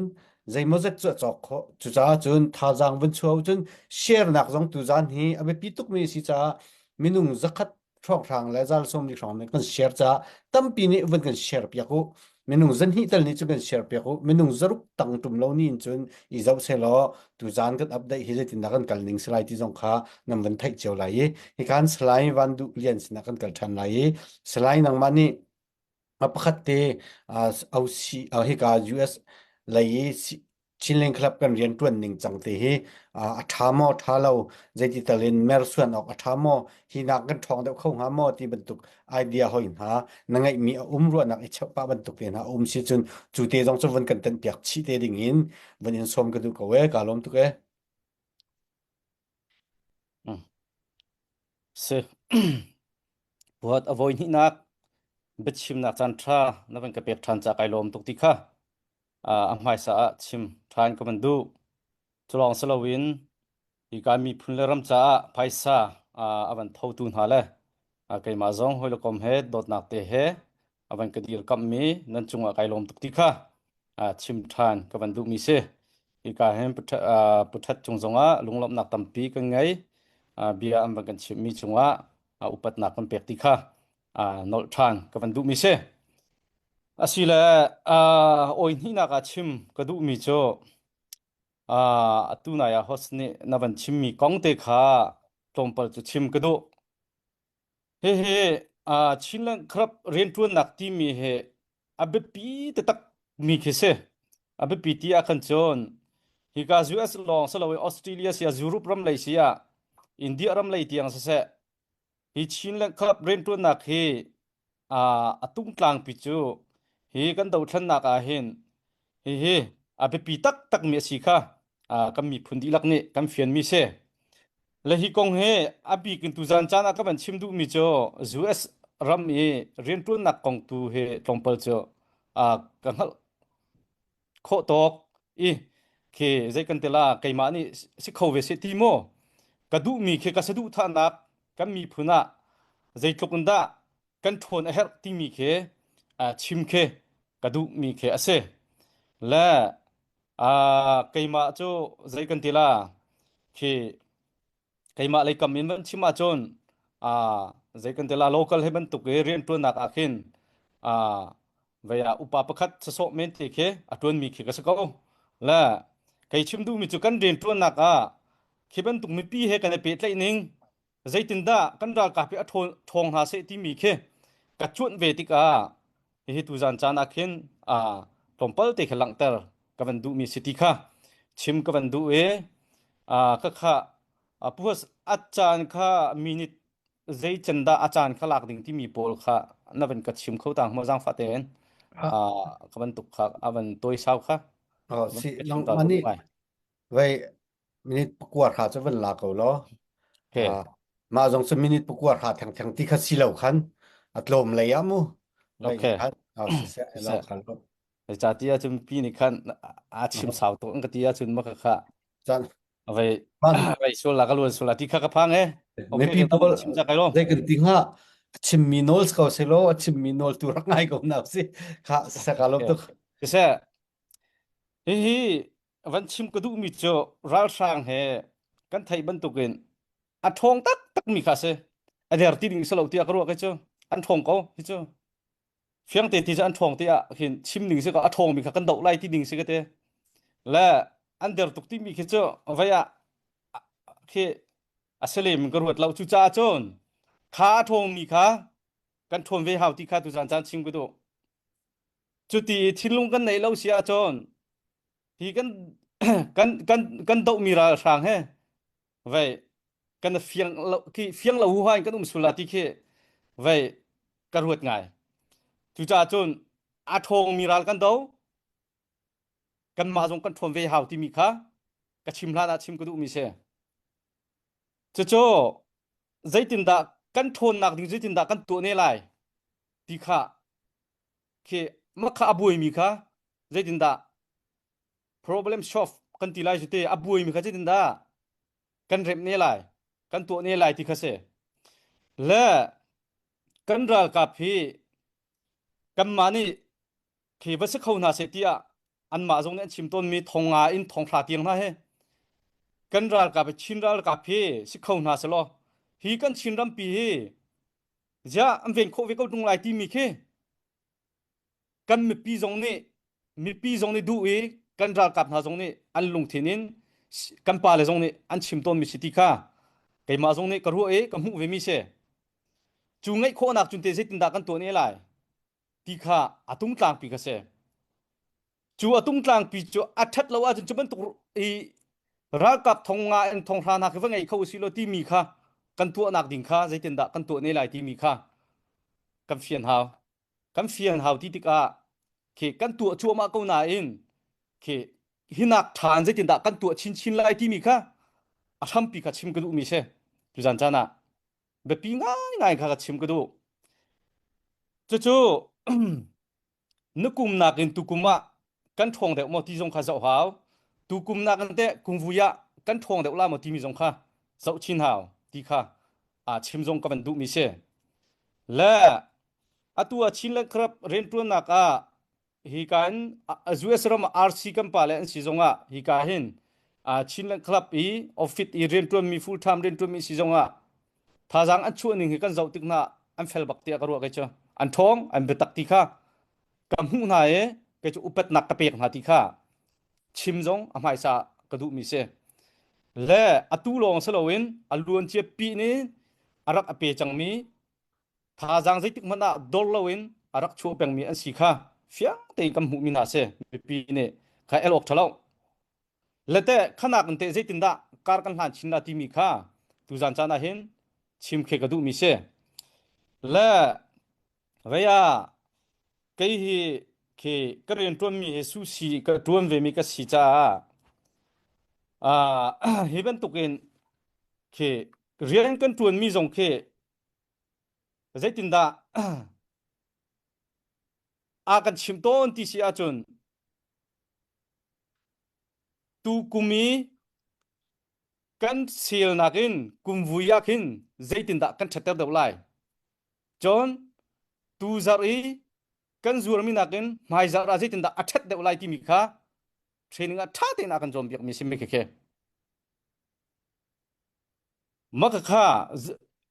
zai mo zat chu chok kho chu cha chun tha jang vun chuau chun share nak jong tu zan hi abe pituk mi si cha minung zakhat thok thang la zal som ni thong me kan share cha tampi ni vun kan share pya ko minung zan hi tal ni chu kan share pya ko minung zaruk tang tum lo ni chun i zau se lo tu zan kan update hi tin na kan kal ning slide ti jong kha nam van thai cheu lai hi kan slide van du lian sin na kan kal than lai slide nang mani apakhat te au si hi ka US lai chinleng club kan rian tuan ning changte hi athamo thalo jeti talin mer suan ok athamo hi nak kan thong de khong ha mo ti bantuk idea hoin ha nangai mi ro nak ichha pa bantuk te na si chun chu te jong chu van kan tan piak chi te ding in van in som ka du ko we ka lom tu ke se buat avoid ni nak bitchim na chan tha na ban ka pek than cha kai lom tuk ti kha amhai sa chim than ka man du chulong salawin hi ka mi phun le ram cha phaisa avan thau tun ha le kai ma zong hoi lo kom he dot nak te he avan ka dir kam mi nan chunga kai lom tuk ti kha chim than ka ban du mi se hi ka hem puthat chung zonga lunglop nak tampi ka ngai bia am ban kan chim mi chunga upat nak kan pek ti kha nol than ka ban du mi se asila oi ni na ka chim ka du mi cho atuna ya hosni na ban chim mi kong te kha tompal chu chim ka du he chinlang krap ren tuan nak ti mi he abe pi te tak mi khese abe pi ti akhan chon hi ka US long salawi Australia sia Europe ram lai sia India ram lai tiang se hi chinlang krap ren tuan nak he atung tlang pi chu hi kan do than nak a hin he abe pi tak mi si kha kam mi phundi lak ni kam fian mi se le hi kong he abi kin tu zan chana ka ban chim du mi cho US ram e ren tu nak kong tu he tompal cho ka hal kho tok ke zai kan tela kai ma ni si kho ve se ti mo ka du mi ke ka sa du tha nak kam mi phuna zai tlokunda kan thon a her ti mi ke chim ke ka du mi ke ase la kai ma cho zai kan tela ke kai ma lai kam min ban chima chon zai kan tela local he ban tu ke rian tu nak akhin veya upa pakhat so men te ke atun mi ke ka sakau la kai chim du mi chu kan rian tu nak ke ban tu mi pi he kan pe tlai ning zai tin da kan ra ka pe thong ha se ti mi ke ka chuan ve ti ka hi tu zan chan akhin tompal te khalang tar ka ban du mi city kha chim ka ban du ka kha puas achan kha minute zai chanda achan kha lak ding ti mi pol kha na ban ka chim khau tang mo jang fa ten ka ban tuk kha aban toy saw kha si long mani vai minute pakwa kha cha van la ko lo ma jong se minute pakwa kha thang ti kha si lo khan atlom le yamu vai khan si se lo khan lo cha tia chum pi ni khan chim saw to ang ka tia chun ma kha chan vai so la ka lu so la ti kha ka phang he me people they can think ha chim minols ko se lo chim minol tu rangai ko na si kha sa ka lo to se hi van chim ka du mi cho ral sang he kan thai ban tu ken thong tak mi kha se der ti ding salo ti ka ro ka cho an thong ko hi cho fiang te ti an thong te hin chim ning se ka thong mi kha kan do lai ti ding se ka te la an der tuk ti mi khe cho vaya ke aselem ka ruat lau chu cha chon kha thong mi kha kan thom ve hau ti kha tu jan chan chim ku do chu ti thinlung kan nei lo sia chon hi kan do mi ra sang he vai kan fiang lo huai kan sula ti khe vai ka ruat ngai chu cha chon thong mi ral kan do kan ma jong kan thom ve hau ti mi kha ka chim la na chim ku du mi se cho zai tin da kan thon nak ding zai tin da kan to ne lai ti kha ke ma kha abui mi kha zai tin da problem solve kan ti lai jute abui mi kha zai tin da kan rep ne lai kan to ne lai ti kha se la kan ra ka phi kan ma ni ke ba se khau na se ti อันมาจงเนี่ยชิมต้นมีทองงาอินทองพลาเตียงนะเฮกันรัลกับชินรัลกับพี่สิเขาหน้าสลอฮีกันชินรัมปีเฮจะอันเป็นโควิดก็ตรงไหนที่มีแค่กันมีปีจงนี่ดูเอกันรัลกับหน้าจงนี่อันลงเทนินกันปาเลจงนี่อันชิมต้นมีสิทธิค่ะไกมาจงนี่กระหัวกับหูเวมิเชจูงไงโคนักจุนเตจิตินดากันตัวนี้ไรที่ค่ะอาตุงกลางปีกเสจูอาตุงกลางปีจูอัดทัดแล้วว่าจนจะเป็นตัวรักกับทองงาทองพรานักว่าไงเขาสิโลที่มีค่ะกันตัวนักดิ่งค่ะจิตินดากันตัวนี้ไรที่มีค่ะกันเฟียนหาวที่ติกาเขกันตัวชัวมาเกาหนาอินเขหินักฐานจิตินดากันตัวชินไรที่มีค่ะอาทำปีกชิมกระดูมีเช่จุจันจานะแบบปีง่ายค่ะชิมกระดูจู่นึกกุมนักอินตุกุมะกันทองเด็กมอที่จงข้าเจ้าหาวตุกุมนักกันเตะกุมวุยะกันทองเด็กล่ามอที่มีจงข้าเจ้าชินหาวที่ข้าชิมจงกับมันดูมีเช่และตัวชินเล็กครับเรียนตัวนักฮิการจูเอสรามอาร์ซีกันปาเลนสิจงฮิการเห็นชินเล็กครับออฟฟิศเรียนตัวมีฟูลไทม์เรียนตัวมีสิจงถ้าจังอันช่วยหนึ่งฮิกันเจ้าตึกน่ะอันเฟลบักเตียกรัวกันเจ้าอันทองอันเบตักที่ข้ากำหูนายก็จะอุปนักกระเปียกหาที่ข้าชิมจงอภัยสากระดูมีเสและตูลองสลาวินอลวนเชียปีนี้อารักอเปียจังมีถ้าจังใจติกมันดอลลาวินอารักชัวเป็งมีอันสีข้าเฟียงเตยกำหูมีนาเสปีนี้ข้าเอลออกทะเลาและแต่ขณะกันเตะใจตินดาการกันหันชินดาที่มีข้าตุจันจานาเห็นชิมเคกระดูมีเสและเวียก็ฮีเคกระเรียนตัวมีเฮซูซีกระตัวเวมีก็สีจ้าเฮเป็นตุกินเคเรียนกันตัวมีจงเคใจตินดากันชิมต้นที่เสียจนตูกุมีกันเสียนักินกุมวุยากินใจตินดากันชัดเตอร์ไลจนตูจารีกันจูร์มีนักินไม่จาราใจตินดาอัดเดวไลที่มีค่ะเทรนนิ่งท่าเตนักกันจอมเบียกมีสิไม่เคมักข้า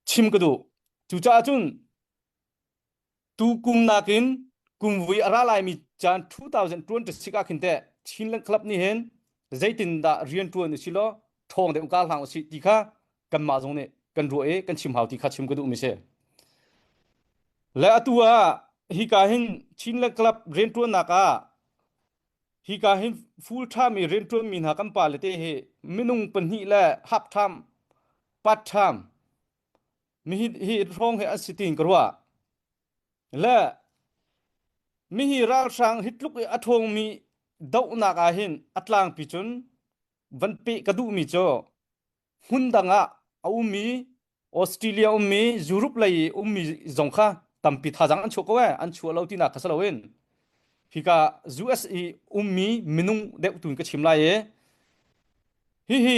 ชิมกระดูจู่จ้าจุนตูกุมนักินกุมวิอาราไลมีจาน2020กันเตะชินเล่นคลับนี่เห็นใจตินดาเรียนตัวนี่สิโลทองเด็กกาลหางสิที่ข้ากันมาตรงนี้กันรัวกันชิมหาวที่ข้าชิมกระดูมิเช่และตัวฮิกาเห็นชินเล่นคลับเรียนตัวนักฮิกาเห็นฟูลไทม์เรียนตัวมีนักกันปาเลเตะมินุงเป็นหิและฮับไทม์ปัดไทม์มีฮิร้องให้อัศตินกรัวและมีฮิราสังฮิตลุกอัทงมีดาวนักเห็นอัตลางปิจุนวันเปกระดูมีจ่อหุ่นดังมีออสเตรเลียมียุโรปเลยมีจงข้าตั้มปิดหาจังอันชัวก็อันชัวเราที่นักขัสลาวินฮิกา USA มีมินุงเด็กตุนก็ชิมไล่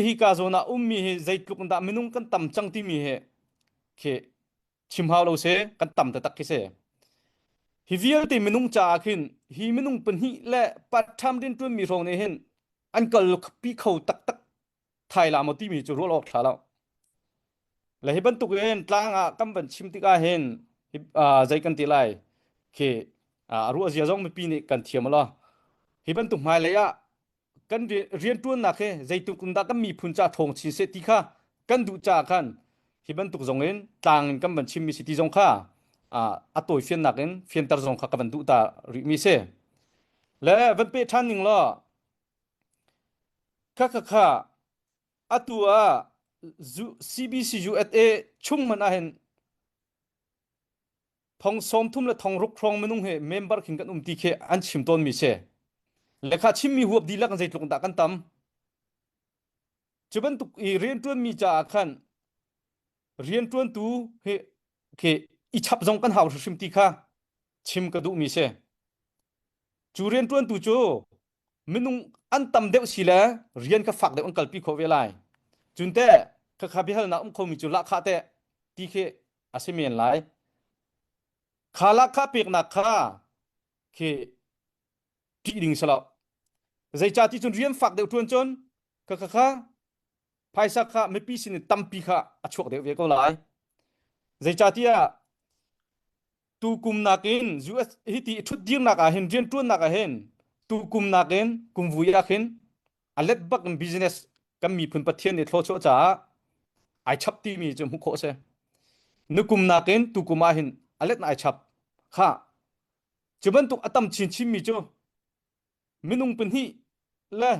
ฮิกาโซนามีใจลุกนั่นมินุงกันตั้มจังที่มีเคชิมหาวเราเสกันตั้มแต่ตักเสฮิวิลติมินุงจ่าขึ้นฮิมินุงเป็นฮิและปัดทำเดินตัวมีรองในเห็นอันก็ลุกปีเขาตักไทยลามที่มีจุดรู้หลอกขาแล้วและฮิบันตุกเห็นต่างกันเป็นชิมติกาเห็นใจกันตีไลเครู้ว่าจะต้องมีปีนี้กันเทียมละฮิบันตุกหมายเลยกันเรียนตัวนักใจตุกนักกันมีพุนจ่าทงชินเสติค่ะกันดูจ่ากันฮิบันตุกจงเห็นต่างกันเป็นชิมมีสิทธิจงค่ะตัวเฟียนนักเองเฟียนตาจงขับกันดูตาริมิเซ่และวันเป็ดท่านหนึ่งละค่ะตัว CBC USA ชุ่มมันเห็นทองสมทุ่มและทองรุกครองมันนุ่งเหเมมเบอร์ขิงกันตีเคอันชิมต้นมิเซ่และข้าชิมมีหัวดีลักกันใจตรงตากันตั้มจะเป็นตุกเรียนตัวมีจ่าขันเรียนตัวตูเคอิชับจงกันหาวชิมตีข้าชิมกระดูมิเช่จูเรียนตัวตูโจมินุงอันตั้มเดียวสิละเรียนกับฝักเดียวอันกัลปีโคเวลัยจุนเต้ข้าพิจารณาคงมีจุลักข้าเต้ตีเคอาศัยเมียนไลข้าลักข้าเปียกนักข้าเคที่ดิ่งสลับ zai cha ti chun riam fak deu tuan chon kha phaisa kha me pi sin tampi kha achok deu ve ko lai zai cha ti a tu kum nakin us hiti thut dir na ka hen rian tuan na ka hen tu kum nakin kum vuya khin alet bak business kam mi phun pathian ni thlo cho cha ai chap ti mi chum kho se nu kum nakin tu kuma hin alet na ai chap kha chuban tuk atam chin chim mi cho minung pen hi la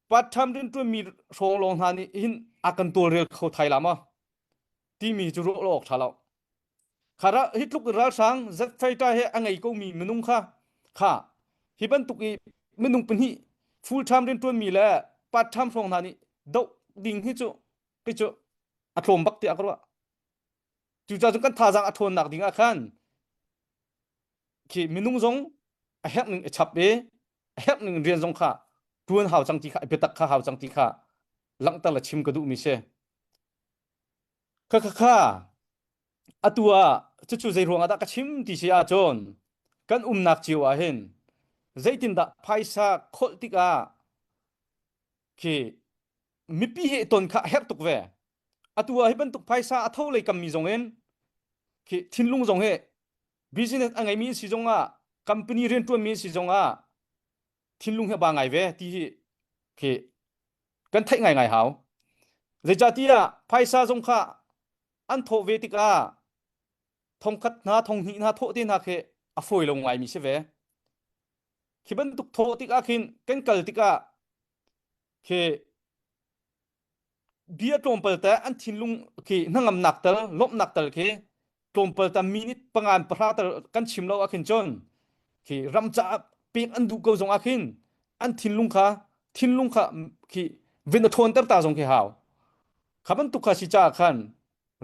pat tham din tu mi rong long ha ni hin akan tol rel kho thai lama ti mi chu ro lok thala khara hitluk ra sang zat phai ta he angai ko mi minung kha hiban tuk i minung pen hi full time din tu mi la pat tham rong ha ni do ding hi chu ke chu atlom bak ti akwa chu cha kan tha jang athon nak ding a khan ki minung jong a hek ning chap be hek ning rian jong kha tuan haw chang ti kha petak kha haw chang ti kha lang ta la chim ka du mi se kha atua chu zai ruang ada ka chim ti sia chon kan nak chiwa hen zaitin da phaisa khol tika ki mi pi he ton kha hek tuk ve atua hi ban tuk phaisa athau lei kam mi jong en ki thinlung jong he business angai mi si jong a company ren tu mi si jong a thinlung he ba ngai ve ti hi ki kan thai ngai haw zai cha ti a phaisa jong kha an tho ve tika thong khat na thong hi na tho tin ha khe a foi lo ngai mi se ve ki ban tuk tho tika khin kan kal tika ke bia tompal ta an thinlung ki nangam naktal lop naktal ke tompal ta minute pangan pratar kan chimlo akhin chon ki ramcha pek an du ko jong akhin an thinlung kha ki vin thon tar ta jong ke haw khaban tu kha si cha khan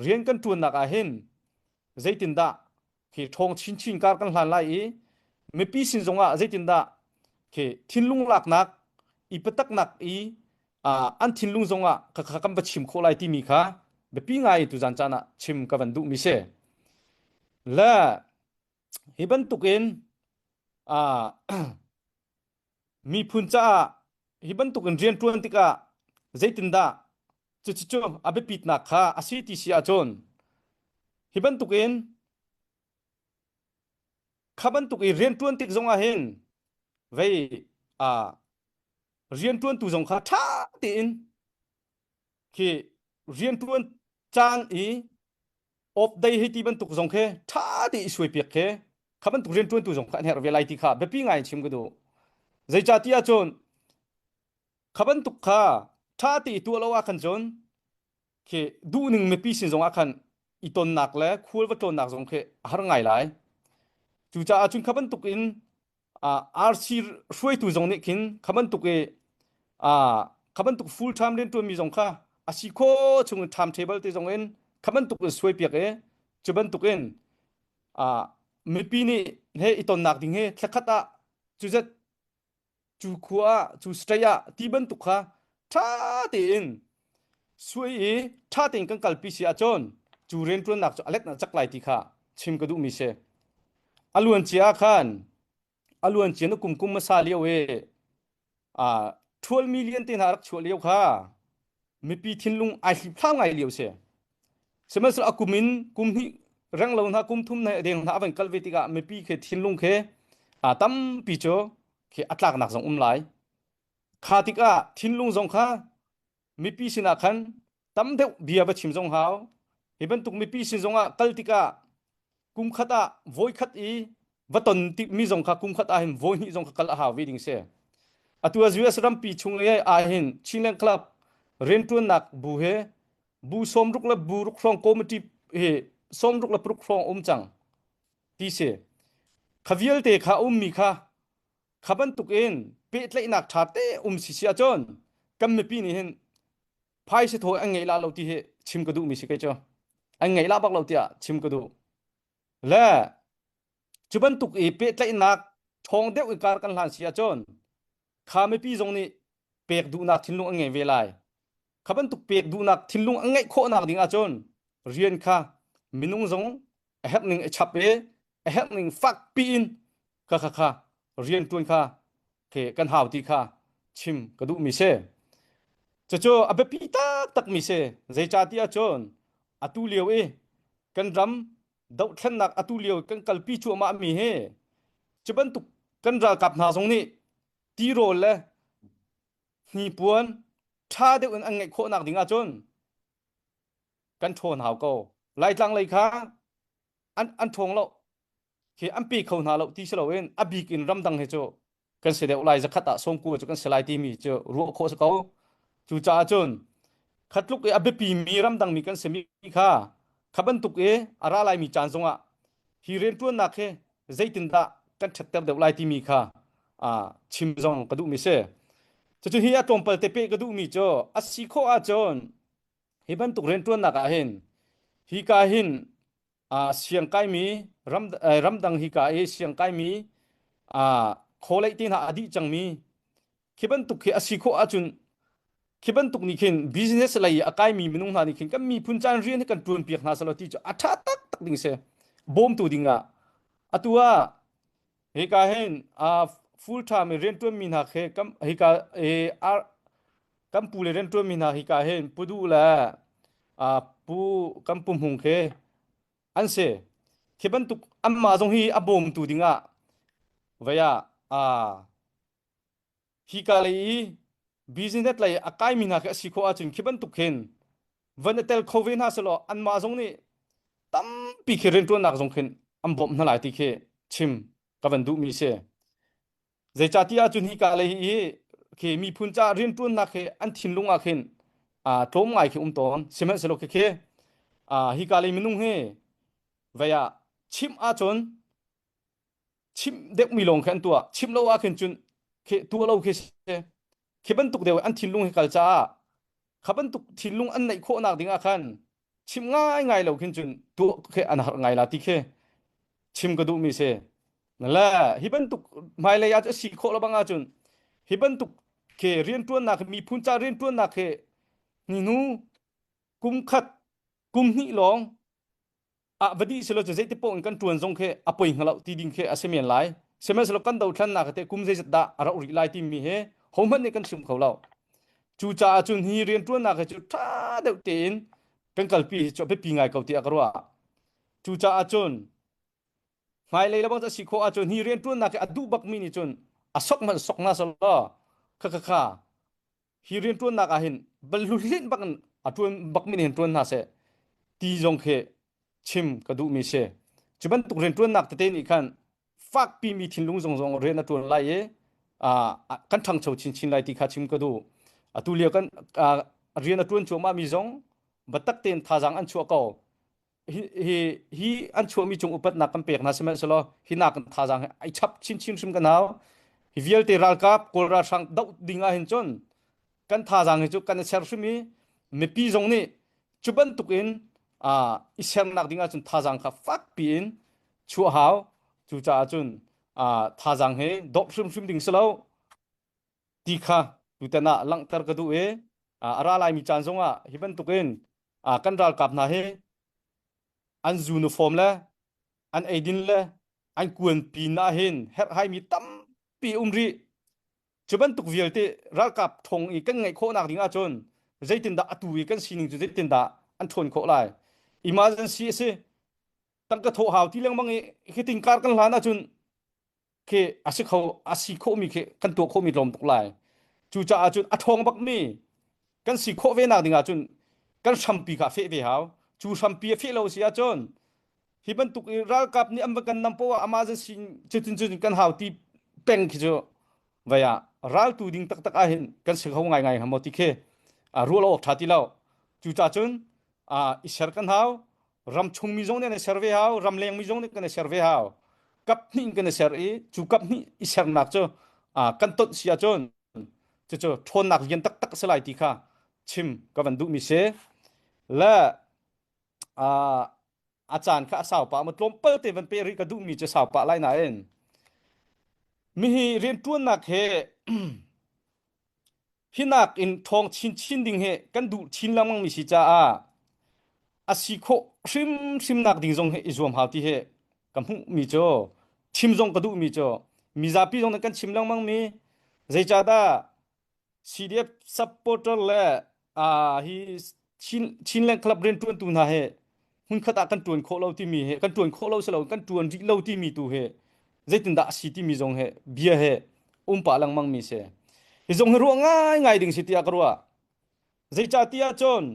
rian kan tuan nak a hin zaitin da ki thong chin kar kan hlan lai i me pi sin jong a zaitin da ke thinlung lak nak i patak nak i an thinlung zonga kha kam pa chim kholai ti mi kha be pi ngai tu jan chana chim ka ban du mi se la hiban tukin mi phuncha hiban tukin rian tuan tika zaitinda chu abe pit na kha asi ti sia chon hiban tukin khaban tukin rian tuan tik zonga hen vei rian tuan tu jong kha tha tin ki rian tuan chan i op dai hiti ban tuk jong khe tha ti suai pek khe khaban tu rian tuan tu jong kha her velai ti kha be pi ngai chim ga do zai cha tia chon khaban tuk kha tha ti tu lo wa khan chon ki du ning me pi sin jong a khan i ton nak le khul wa ton nak jong khe har ngai lai chu cha chun khaban tuk in RC suai tu jong ni kin khaban tuk e khaban tuk full time len tu mi jong kha asi kho chung time table te jong en khaban tuk suai piak e chuban tuk en mi pi ni he iton nak ding he thlakata chu zat chu khuwa chu straya ti ban tuk kha tha te in suai e tha te kan kalpi sia chon chu ren tu nak chu alet na chak lai ti kha chim ka du mi se aluan chia khan aluan chen kum ma sa liaw e 12 million tin harak chho liaw kha mi pi thinlung ai hli phlang ngai liaw se semasra akumin kum hi rang lo na kum thum na deng na ban kalvetika mi pi khe thinlung khe tam pi cho khe atlak nak jong lai khatika thinlung jong kha mi pi sina khan tam deu bia ba chim jong haw hiban tuk mi pi sin jonga kaltika kum khata voi khat i waton ti mi jong kha kum khat a hin voi hi jong kha kal ha wedding se atua US rampi chung le a hin chinlen club rentun nak bu he bu som ruk la bu ruk rong committee he som ruk la pruk rong chang ti se khavial te kha mi kha khaban tuk en pe tlai nak tha te si sia chon kam me pi ni hen phai se tho angai la lo ti he chim ka du mi se ke cho angai la bak lo tia chim ka du la chuban tuk e pe tlai nak thong deu kar kan hlan sia chon kha me pi jong ni pek du nak thinlung angai ve lai khaban tuk pek du nak thinlung angai kho nak ding a chon rian kha minung jong a hep ning a chap e a hep ning fak pi in kha rian tuan kha เคกันหาวตีค่ะชิมกระดูมีเซจะโจอเบปีตักมีเซใจจาติอาจนอตุเลียวกันรำดาวทันนักอตุเลียวกันกัลปีชัวมามีเฮจะบันตุกันรากับนาทรงนี้ตีโรลเลยนี่ปวนท่าเดียวอันไงโคนักดิ่งอาจนกันโทนหาวก็ไล่จังเลยค่ะอันทงเราเคอันปีเขาหนาเราที่เฉลเวนอบีกินรำดังเฮโจกันเสด็จไล่จะขัดตะสงกูจะกันสลายทีมีเจอรัวโคสเขาจูจ่าจนขัดลุกอเบปีมีรำดังมีกันเสมีค่ะขับันตุกอะไรไล่มีจานทรงฮีเรนตัวนักใจตินดากันชัดเตอร์เดวไล่ทีมีค่ะชิมซองกระดูมีเสจะจุฮีอาตอมเปิลเตเปกระดูมีเจออาศิโคอาจนฮิบันตุกเรนตัวนักเห็นฮีกาหินเสียงไกมีรำดังฮิกาเสียงไกมีโคเลตินหาอดีจังมีคิบันตุกอาศิโคอาจุนคิบันตุกนี่เห็นบิสเนสอะไรอากายมีมนุษย์นานี่เห็นก็มีพุนจานเรียนกันตรวนเปียกนาสลติจะอัฐตักดิ่งเสบอมตัวดิ่งตัวฮิกาเห็นfull time เรียนตัวมีนากัมฮิกากัมปูเลเรียนตัวมีนาฮิกาเห็นปุดูละปูกัมปุมหงอันเสคิบันตุกอัมมาจงฮีอบอมตัวดิ่งเวียฮิกาเลยบิสเนสเลยอากายมีนาสิโคอาจุนคิบันตุกเห็นวันเตลโควิดนาสโลอันมาจงนี่ตั้มปีเรียนตัวนักจงเห็นอัมบอมนั่นหลายที่ชิมกับวันดูมีเสใจจาติอาจุนฮิกาเลยเคมีพุนจาเรียนตัวนักอันทินลุงอาเข็นโตมไงตอนเสมัยสโลฮิกาเลยมินุงเวียชิมอาจนชิมเด็กมีลงแค่ตัวชิมเราอาเข็นจุนตัวเราเคบันตุกเดียวอันทินลุงฮิกาจ้าขับันตุกทินลุงอันไหนโคนักดิ่งอาคันชิมง่ายเราเข็นจุนตัวอันหักไงล่ะที่ชิมกระดูมีเสนั่นแหละฮิบันตุกไม่เลยอาจจะสิโคละบางอาจุนฮิบันตุกเรียนตัวนักมีพุนจาเรียนตัวนักนี่นูกุมขัดกุมนี่ลองวันนี้สโลจะเจติปงกันตรวนทรงป่วยของเราที่ดิ่งอาเซเมียนไลเซเมียนสโลกันดาวทันนักกุมเจตดาเราอุริไลที่มีหอมันในกันชุมเขาเราจูจ่าจุนฮีเรียนตัวนักจุดท่าเดียวเต็นกันกัลปีจบไปปีไงเขาที่อักรัวจูจ่าจุนไม่เลยแล้วบางจะสิโคอาจนฮีเรียนตัวนักอดูบักมินิจนสกมันสกนาสละค่ะฮีเรียนตัวนักเห็นบรรลุเล่นบักตัวบักมินิเห็นตัวน่าเสตีจงชิมกระดูมีเสจุบันตุเรียนตัวนักแต่เต็นอีกคันฟักปีมีทิ้งลุงจงเรียนตัวไล่กันทั้งโชว์ชินไล่ที่ขาชิมกระดูตัวเลี้ยกันเรียนตัวชัวมามีจงบัดตักเต็นท่าจังอันชัวเก่าฮีอันชัวมีจงอุปนักกันเปียกนะใช่ไหมสโลฮีนักท่าจังไอชับชินชิมกันเอาฮิวิเอลเตรัลกับโคราชังดาวดิ่งอาเห็นจนกันท่าจังเห็นจุกันเชอร์ชิมีปีจงนี่จุบันตุกินอิเชนนักดิ่งอาจนท่าจังค่ะฟักปีนชัวหาวจูจ่าจนท่าจังเฮดอกชิมดิ่งสโลตีค่ะดูแต่น่ะลังเตอร์กระดูอะไรลายมีจานจงฮิบันตุกินกันรัลกับนาเฮอันยูนิฟอร์มละอันเอดินละอันกวนปีน่าเห็นเฮ็ดให้มีตั้มปีรีจุบันตุกเวียลที่รักกับทงอีกกันไงโคนักดิ่งอาจนใจตินดาตุยกันสินิงจุดใจตินดาอันทนโคไลอิมาจันซีเสตั้งกระโถหาวที่เลี้ยงบางคิดติงการกันหลานอาจนอาศิเขาอาศิโคมีกันตัวโคมีลมตุกไลจูจ่าอาจนอัทองบักมีกันสิโคเวนักดิ่งอาจนกันชัมปีกาเฟเวหาวจูชัมปีเฟเราเสียจนฮิบันตุกรักกับนี่อันบักันนำพวกอามาจันซีจุดกันหาวที่เป็นคิดjoเวียรัลตูดิ่งตักอาเห็นกันสิเขาไงหามติรัวเราออกทัดที่เราจูจ่าจนอิสระกันหาวรำชงมีจงเนี่ยเซอร์เวหาวรำเลียงมีจงเนี่ยกันเซอร์เวหาวกับนี่กันเซอร์จูกับนี่อิสระนักjoกันต้นเสียจนjoทนนักเรียนตักสลายที่ค่ะชิมกับวันดูมิเสและอาจารย์ข้าสาวป่ามันลมเปิดเตวันเปริกดูมีจะสาวป่าไล่ไหนมีเรียนตัวนักฮินักอินทองชินดิ่งกันดูชินลังมังมีสิจ้าอาศิโคชิมนักดิ่งจงอิจวมหาที่กำหูมีจ่อชิมจงกระดูมีจ่อมีซาปีจงกันชิมลังมังมี Zaichada CDF supporter le hi chin len club ren tuan tu na he hun khata kan tuan kho lo ti mi he kan tuan kho lo se lo kan tuan ri lo ti mi tu he zaitin da si ti mi jong he bia he pa lang mang mi se hi jong ru ngai ding si ti akarwa zaicha tia chon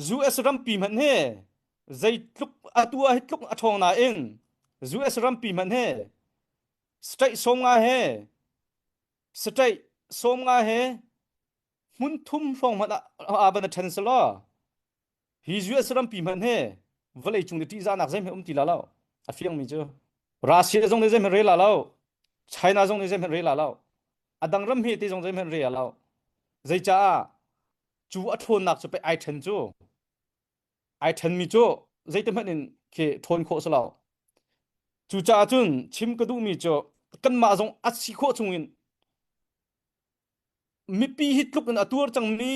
zu esram pi man he zai tluk atua hitluk athong na in zu esram pi man he straight som nga he straight som nga he mun thum phong man ban chancellor hi zu esram pi man he vale chung ti za nak zai me ti la lao a fiang mi cho Russia jong ne zai me re la lao China jong ne zai me re la lao adang ram he ti jong zai me re la lao zai cha chu athon nak cho pe ai then chu ai then mi cho zai te manin ke thon kho so lao chu cha chun chim ka du mi cho kan ma jong a si kho chungin mi pi hitluk in atur chang mi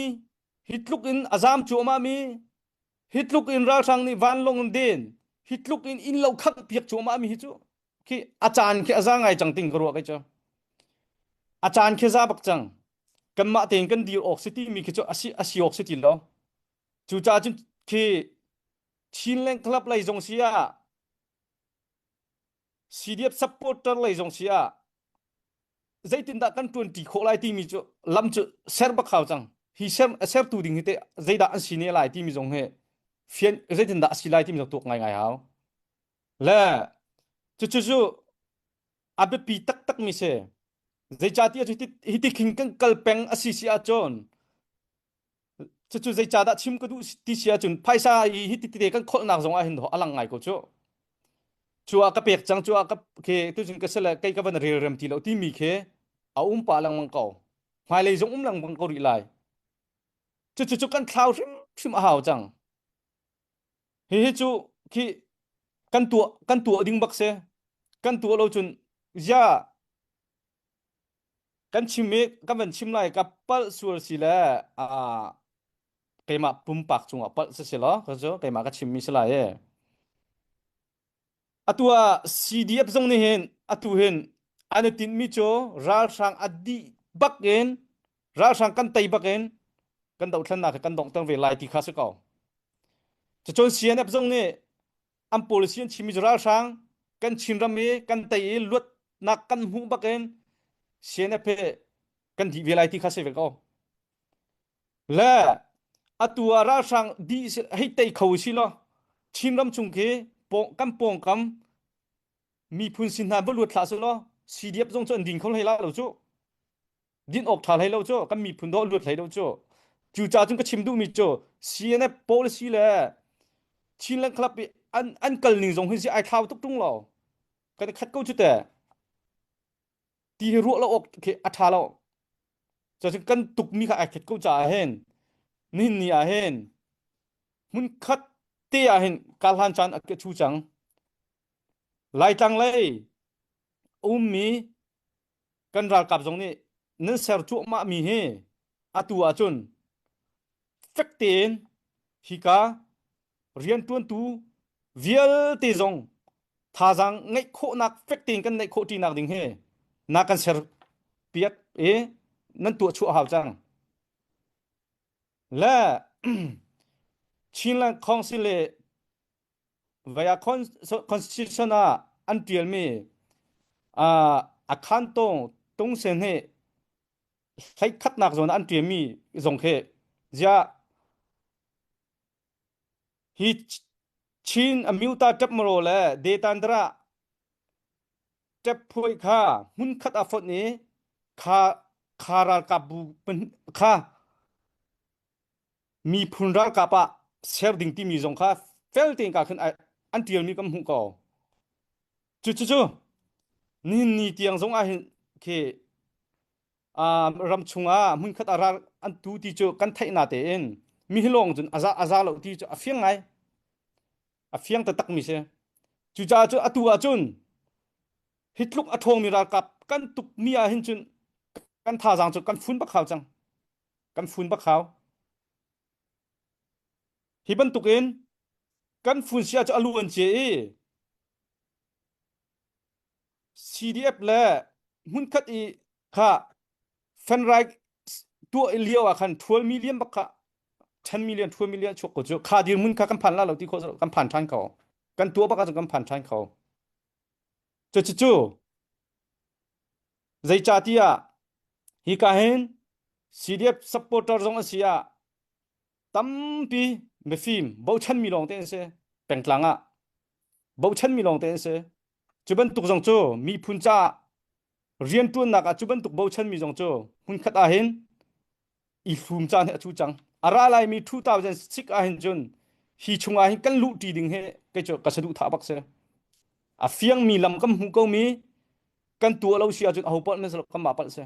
hitluk in azam chu ma mi hitluk in ra sang ni van long den hitluk in lo khak piak chu ma mi hi chu ki achan ke azangai chang ting kro ka cho achan ke za bak chang kan ma teng kan dir oxity mi ke cho asi oxity lo chu cha chun ki chinlen club lai jong sia CDF supporter lai jong sia zaitin da kan 20 kho lai ti mi cho lam chu ser ba khaw chang hi ser tu ding hite zaida an sine lai ti mi jong he fian zaitin da si lai ti mi tok ngai ngai haw la chu abe pi tak mi se zai cha ti hiti king kan kalpeng asisi a chon chu zai cha da chim ka du ti sia chun phaisa hiti ti kan khol nak jong a hin ho alang ngai ko chu chua ka pek chang chua ka ke tu jin ka sela kai ka ban re rem ti lo ti mi khe a pa lang mang ko mai le jong lang bang ko ri lai chu kan thlau rim a haw chang he chu ki kan tu ding bak se kan tu lo chun ya kan chim me ka ban chim lai ka pal sur si la kaima pum pak chung a pal se se lo ka jo kaima ka chim mi se lai e atua CDF jong ni hen atu hen anatin mi cho ral sang adi baken ral sang kan tai baken kan dau thlan na kan dong tang ve lai ti kha se ko chon CNF jong ni am policy chimi ral sang kan chin ram me kan tai lut nak kan hu baken CNF kan di ve lai ti kha se ve ko la atua ral sang di hei tai khau si lo chin ram chung ke pong kam mi phun sin na bolu thla so lo CDF jong chon ding khol hela lo chu din ok thal helo chu kam mi phun do lut helo chu cha chung ka chim du mi chu CNF policy le chin lang club an kal ning jong hi si ai thau tuk tung lo kan khat ko chu te ti ru lo ok ke atha lo cha chung kan tuk mi kha ai khat ko cha hen nin ni a hen mun khat te a hen kalhan chan ak chu chang lai tang lai mi kan ral kap jong ni nen ser chu ma mi he atu a chun fakten hika rian tuan tu vial te jong tha jang ngai kho nak fakten kan ngai kho ti nak ding he na kan ser piat nan tu chu haw chang la Chinland Council via constitution until me akantong tong sen he khai khat nak zon until me jong khe ja hi chin amuta tap maro la de tandra tap phoi kha hun khat afot ni kharal kabu kha mi phunral kapa ser ding ti mi jong kha fel ting ka khun until mi kam hu ko chu ni tiang jong a hin ke ram chunga mun khat ara an tu ti chu kan thai na te en mi hilong jun aza lo ti chu afiang ngai afiang ta tak mi se chu cha chu atu a chun hitluk athong mi ra kap kan tuk mi a hin chun kan tha jang chu kan phun ba khaw chang kan phun ba khaw hiban tukin kan phun sia chu aluan che CDF la mun khat ค่ะแฟนไรตัวเลียวคัน12 million บักค่ะ10 million 12 million ชกก็จะค่าดีมุนค่ากันพันละเราที่เขากันพันทันเขากันตัวบักก็จะกันพันทันเขาจู่ใจจ่าที่ฮิกาเห็น CDF supporter จงอาเซียตั้มปีเมฟิมบ่ชันมีลองเต้นเสแปลงกลางบ่ชันมีลองเต้นเสจุบันตุกจงโจมีพุนจ้าเรียนตัวนักจุบันตุกบ่ชันมีจงโจหุ่นขัดอาเห็นอีฟุมจานเฮจูจังอะไรอะไรมี2006อาเห็นจนฮีชงอาเห็นกันลุตีดิงเฮก็จะกระสดุท่าบักเสอาเฟียงมีลำกำหุกมีกันตัวเราเสียจนเอาปอดมันสลบกำมาปัดเส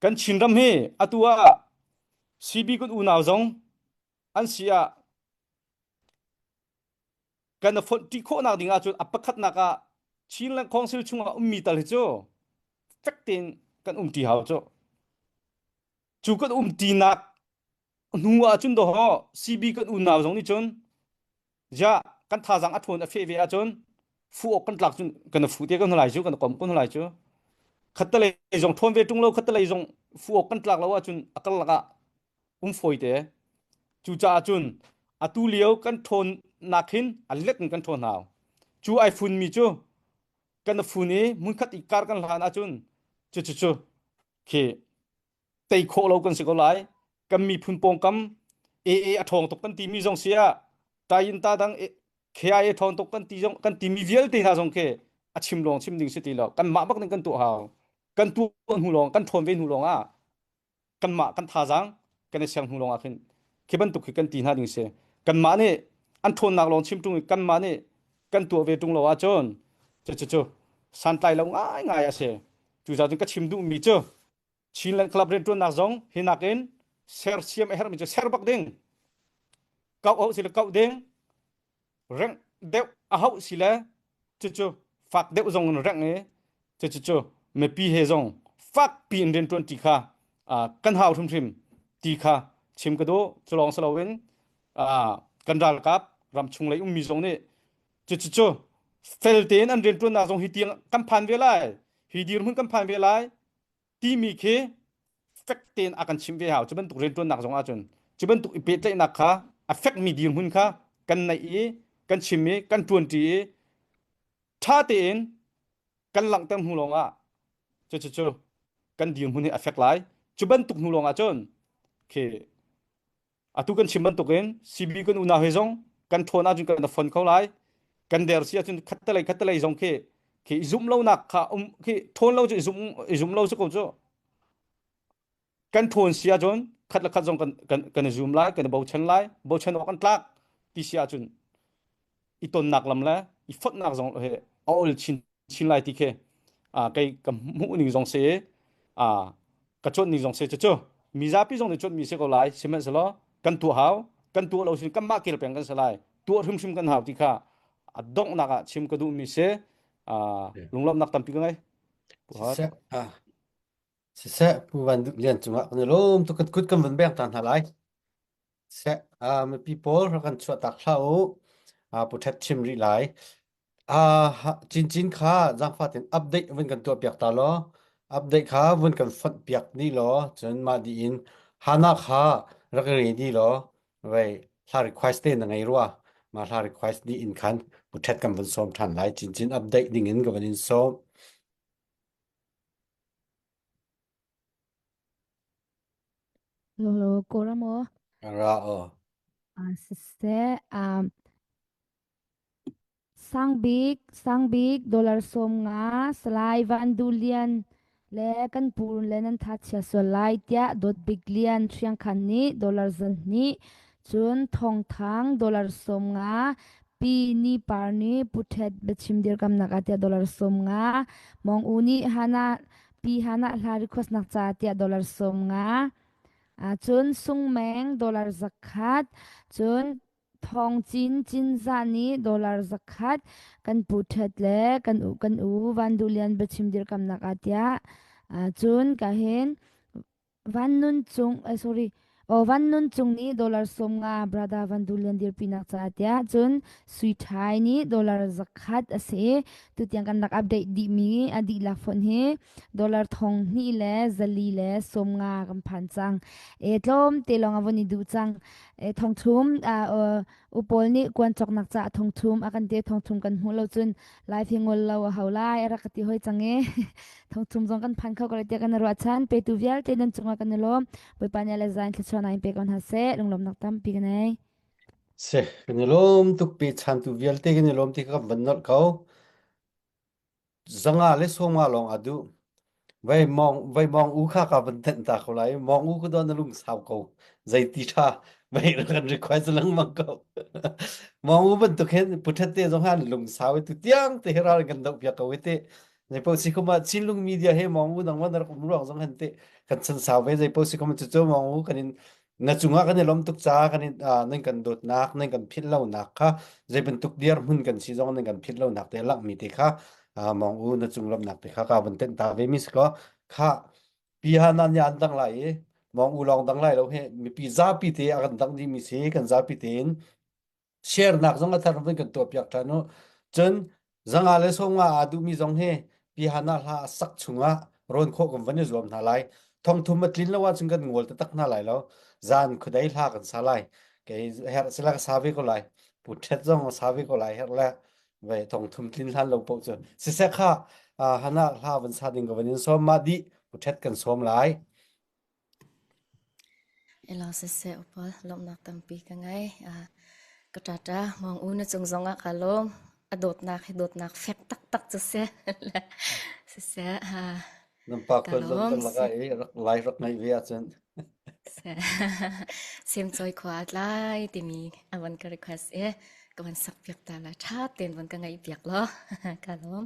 กันชินรำเฮอตัวซีบีกุนอูนาวจงอันเสียกันฝนที่โคนักดิ่งอาจจะอัปคัดนักชินและคองซิลชุงมีตาลิโจฟักตินกันตีหาวโจจูกันตีนักนัวจุนโดฮอซีบีกันอูนาวจงนี่จนจะกันท่าจังอัฐวนเฟเวียจนฟูอกันหลักจนกันฟูเตียกันหลายจูกันกอมกันหลายจูขัดตะเลยจงทนเวจุงเราขัดตะเลยจงฟูอกันหลักแล้วจนอักลักฝอยเตจูจ่าจุนอตูเลียวกันทนนักหินอันเล็กกันทนหาวจูไอฟุนมีจูกันฟุนนี้มุนขัดอีกการกันหลานอาจุนจูเคเตยโคเรากันสิก็หลายกันมีพุนปงกำอทองตกกันตีมีจงเสียตายินตาดังเคไอทองตกกันตีจงกันตีมีเวียลตีหาจงเคอชิมลองชิมดิ่งสิตีแล้วกันมาบักนึงกันตัวหาวกันตัวหูลองกันทนเวนหูลองกันมากันท่าจังกันเสียงหูลองขึ้นเคบันตุกกันตีหาดิ่งเสียกันมาเนี่ยอันทนนักลองชิมตรงกันมาเนี่ยกันตัวเวตรงเราจนจูสันไตเราง่ายเสียจูจ่าจึงก็ชิมดูมีเจอชินเล่นคลับเรนตัวนักจงเห็นนักเองเซอร์เซียมเอร์มีเจอเซอร์บักเด้งเก้าเอาสิละเก้าเด้งเร่งเดวเอาสิละจูฝากเดวจงเร่งเนี่ยจูไม่ปีเฮจงฝากปีนเรนตัวตีข้ากันหาวทุ่มตีข้าชิมกระโดจลองสลาเวนกันดาลกับรำชงเลยมีจงเนี่ยจูเฟลเตนอันเรนตัวนักจงฮิตยังกัมพันเวลาฮิดีร์มึงกัมพันเวลาที่มีเคเฟกเตนอาการชิมเวหาวจะเป็นตุเรนตัวนักจงอาจนจะเป็นตุอิเปตเลยนักค่ะเฟกมีดีร์มึงค่ะกันในกันชิมกันทวนตีถ้าเตนกันหลังเต็มหูลงจูกันดีร์มึงเนี่ยเฟกไลจะเป็นตุหูลงอาจนเคตุกันชิมเป็นตุกันซีบีกันอุณาเฮจงกันทวนอาจนกันฟันเขาไลกันเดอร์เซียจนคัตเตลัยจงเคซุ่มเล่านักค่ะเคทวนเล่าจะซุ่มเล่าสักคนจ้ะกันทวนเสียจนคัดจงกันซุ่มไล่กันเบาชันไล่เบาชันออกกันตักที่เสียจนอีต้นนักลำแล้วอีฟัดนักจงเอาชินไล่ที่เคไกกับมุนิจงเสียกระชดนิจงเสียจ้ะมีจ้าพี่จงในชดมีเสียก็ไล่ใช่ไหมสิล่ะกันตัวหาวกันตัวเราชินกันมาเกี่ยวกับกันสลายตัวทุ่มชิมกันหาวที่ข้าดงนักชิมกระดูมีเสียลุงลบนักตั้มปีกันไงse pu van du lian chunga kan lom to kat kut kan van bek tan halai se me people kan chwa tak hlau pu that chim ri lai chin kha jang fa ten update wen kan to pek ta lo update kha wen kan fat pek ni lo chen ma di in hana kha rak ri di lo wei la request ten ngai ruwa ma la request di in khan pu that kan van som than lai chin update ding in ko van in som Lolo koramo ra se sangbik dollar som nga slai van dulian le kan pur le nan tha chia so lai tia dot billion thiang khan ni dollar zan ni chun thong thang dollar som nga pi ni par ni puthet bechim dir kam na ka tia dollar som nga mong uni hana pi hana hla request nak cha tia dollar som nga chun sungmeng dollar zakat chun thong chin zani dollar zakat kan puthet le kan u van dulian bechim dir kam nak atia chun ka hen van nun chung วันนุนจุงนี้ดอลลาร์สมงาบราดาวันดูเลียนเดียร์ปีนักจัดยาจนสุยไทยนี้ดอลลาร์สักขัดเสตุที่ยังกันนักอัปเดตดีมีอดีลักฟอนเฮดอลลาร์ทองนี่แหละซลีแหละสมงากันพันจังลมเตลองอวันนี้ดูจังทองทุมอุปลนี่กวนจอกนักจ่าทองทุมอากันเตทองทุมกันหัวเราจนไลฟ์เฮงวลเราเฮาไลรักติห้อยจังทองทุมจงกันพันเข้าก็เลยเตกันรัวชันไปตูเวียลเตนันจงกันลมไปปัญญาเลจันที่ชวนายไปก่อนฮะเสลงลมนักตั้มปีกันไงเสกันลมตุกปีชันตุเวียลเตกันลมที่กับวันนั้นเขาจังอาเลสงาลองอดูไว้มองอูค่ากับวันเต็นตาเขาไหลมองอูก็โดนลุงสาวเขาใจตีท่าไว้รักันรีควายสลังมังเขามองอูมันตุกเห็นพุทธเตจงหันลุงสาวตุเตียงเตหรากันดอกเบียกเอาไว้เตในพวกสิเขามาชินลุงมีเดียให้มองอูดังวันนั้นก็มุร้องจงหันเตกันสันสาวไว้ในพวกสิเขามาจุดมองอูกันนินนัจุงะกันนี่ลมตุกจ้ากันนินนั่นกันโดดนักนั่นกันพิษเล่านักค่ะใจเป็นตุกเดียร์มุนกันสิจงนั่นกันพิษเล่านักแต่ลักมีเตค่ะมองอูนัจุงลมนักเตค่ะวันเต็นตาเวมิสก็ค่ะปีหานันยันตั้งหลายมองอูลองตั้งหลายแล้วเฮมีปีซาปีเตอากันตั้งที่มีเสกันซาปีเตนเชร์นักจงอัตราเป็นกันตัวเปียกทานุจนจังอาเลสงอาดูมีจงเฮปีหานาลาสักชุงะรอนโคกันวันนี้รวมนาไลทองทุมมัดลินแล้วว่าจึงกันงวลตักนาไลแล้วจานคุได้ลากันสาไลแกเฮรสลักสาวิก็ไลปุถเทจงสาวิก็ไลเฮรละไว้ทองทุมลินทันเราปกจนสิเสค่ะฮานาลาวันซาดิงกับวันนี้สมมาดีปุถเทจกันสมไลเราเสียอุปลมนักตั้มปีกันไงกระตามองอูนจงจงอะคาลมโดดนักเฟกตักจะเสียน้ำปากคนลงกันละก็ไลฟ์รักในเวียจันเสียมจอยขวาไล่ที่มีวันก็รีเควสก็วันสักเปียกตาละชาเต็นวันก็ไงเปียกล้อกาลม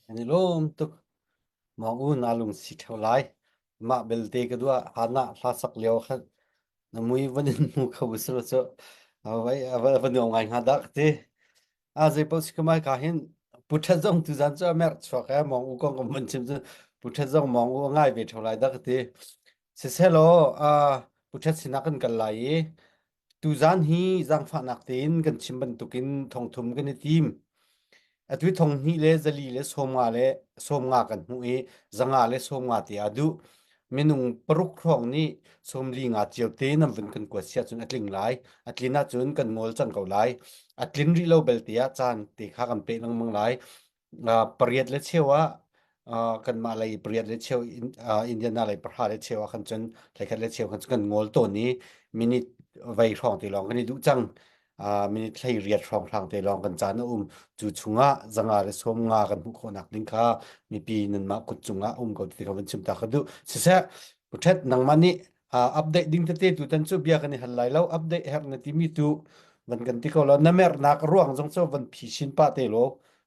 อันนี้ล้มตุกมองอูนาลุงสิเท่าไรมาเบลเตก็ด้วยหานะพลาสักเลียวครับน้ำมือวันนี้มูเขาบุษรสเอาไว้วันนี้เอาไงหาดักเตอาจจะพอสิกมาการเห็นพุทธจงตุจันจะแม่ชวกมองอูกองกับมันชิมจะพุทธจงมองอูง่ายไปเท่าไรดักเตเสร็จแล้วพุทธสินักกันไหลตุจันฮีจังฝันนักเต้นกันชิมบันตุกินทองทุมกันในทีมatwi thong hi le zali le somnga kan hu e zanga le somnga ti adu menung paruk throng ni somli nga chilte nam vin kan ko sia chun atling lai atlina chun kan ngol chang ko lai atlin ri lo bel tia chan ti kha kan pe nang mang lai pariat le chewa kan ma lai pariat le chew indian na lai pra le chewa khan chun thaikat le chew khan kan ngol to ni minute vai throng ti long kan ni du chang minute thai riat throng thang te long kan chan chu chunga zanga le somnga kan hu khonak ding kha mi pi nan ma kut chunga ko ti ka ban chim ta khadu se puthet nang mani update ding te tu tan chu bia kan hal lai lo update her na ti mi tu van kan ti ko lo na mer nak ruang jong so van phi shin pa te lo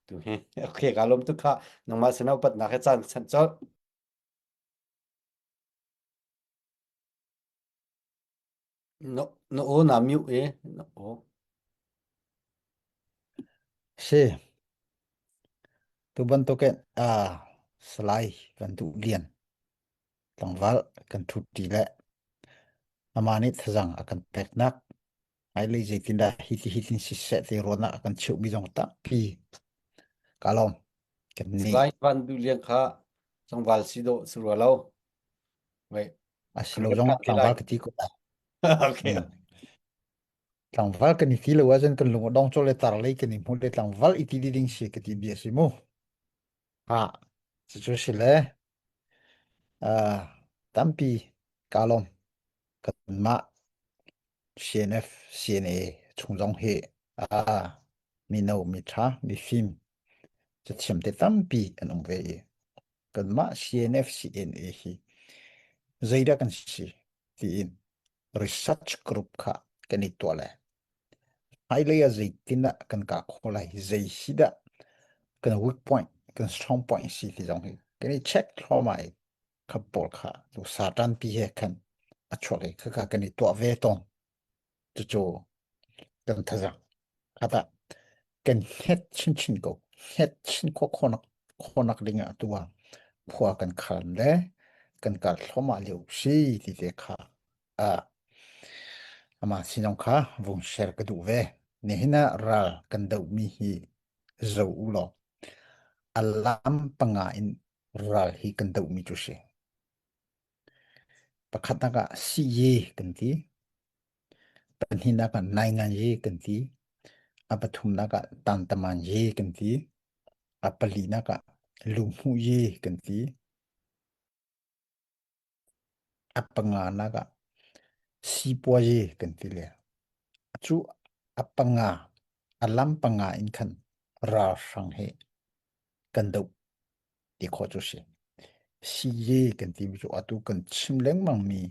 tu he okay ka lom tu kha nang ma sena pat na kha chan chan cho no o na miu e no o se tu ban to ke slide kan tu lian tangwal kan thu ti le amani thajang akan peknak ai le je tinda hitin si se te rona akan chu mi jong ta pi kalom kan ni slide van du lian kha changwal si do su lo wei asilo jong tangwal ke ti ko okay tangwal kan ni ti lo wajan kan lu dong chole tar le kan ni mu le tangwal iti di ding si ke ti bi si mo chu si le tampi kalom kan ma CNF CNA chung he mi no mi tha mi filmจะเชื่อมแต่ตั้มปีอันองเวกันมา CNF CNA ฮีใจได้กันสิที่อิน research group ค่ะกันอีตัวเลยไอ้เลยใจตินะกันกะโคไลใจสิดะกัน weak point กัน strong point สิที่จงฮีกันอี check เข้ามาขับปอลค่ะดูสาตันปีเหกันอัจฉริคือกันอีตัวเวตอนจู่กันทัศน์ค่ะกันเฮ็ดชินก็เฮ็ดชินคนนักลิงตัวพัวกันขันและกันกัดเข้ามาเร็วสิที่เด็กค่ะมาสิน้องค่ะวงแชร์กันดูเว้เนี่ยนะรัลกันดูมีฮีเจ้าอุลอลามปังอินรัลฮีกันดูมีจุดสิประคัตนักซีเยกันทีเป็นหินักนายงานเยกันทีปฐุมนักตันตมันเยกันทีปลีนักลุงหูเยกันทีปังงานักสีปัวเยกันทีเลยจูปังงาลัมปังงาอินคันราสังเฮกันดูที่ข้อจุดสีเยกันทีวิจูตุกันชิมเล้งมังมี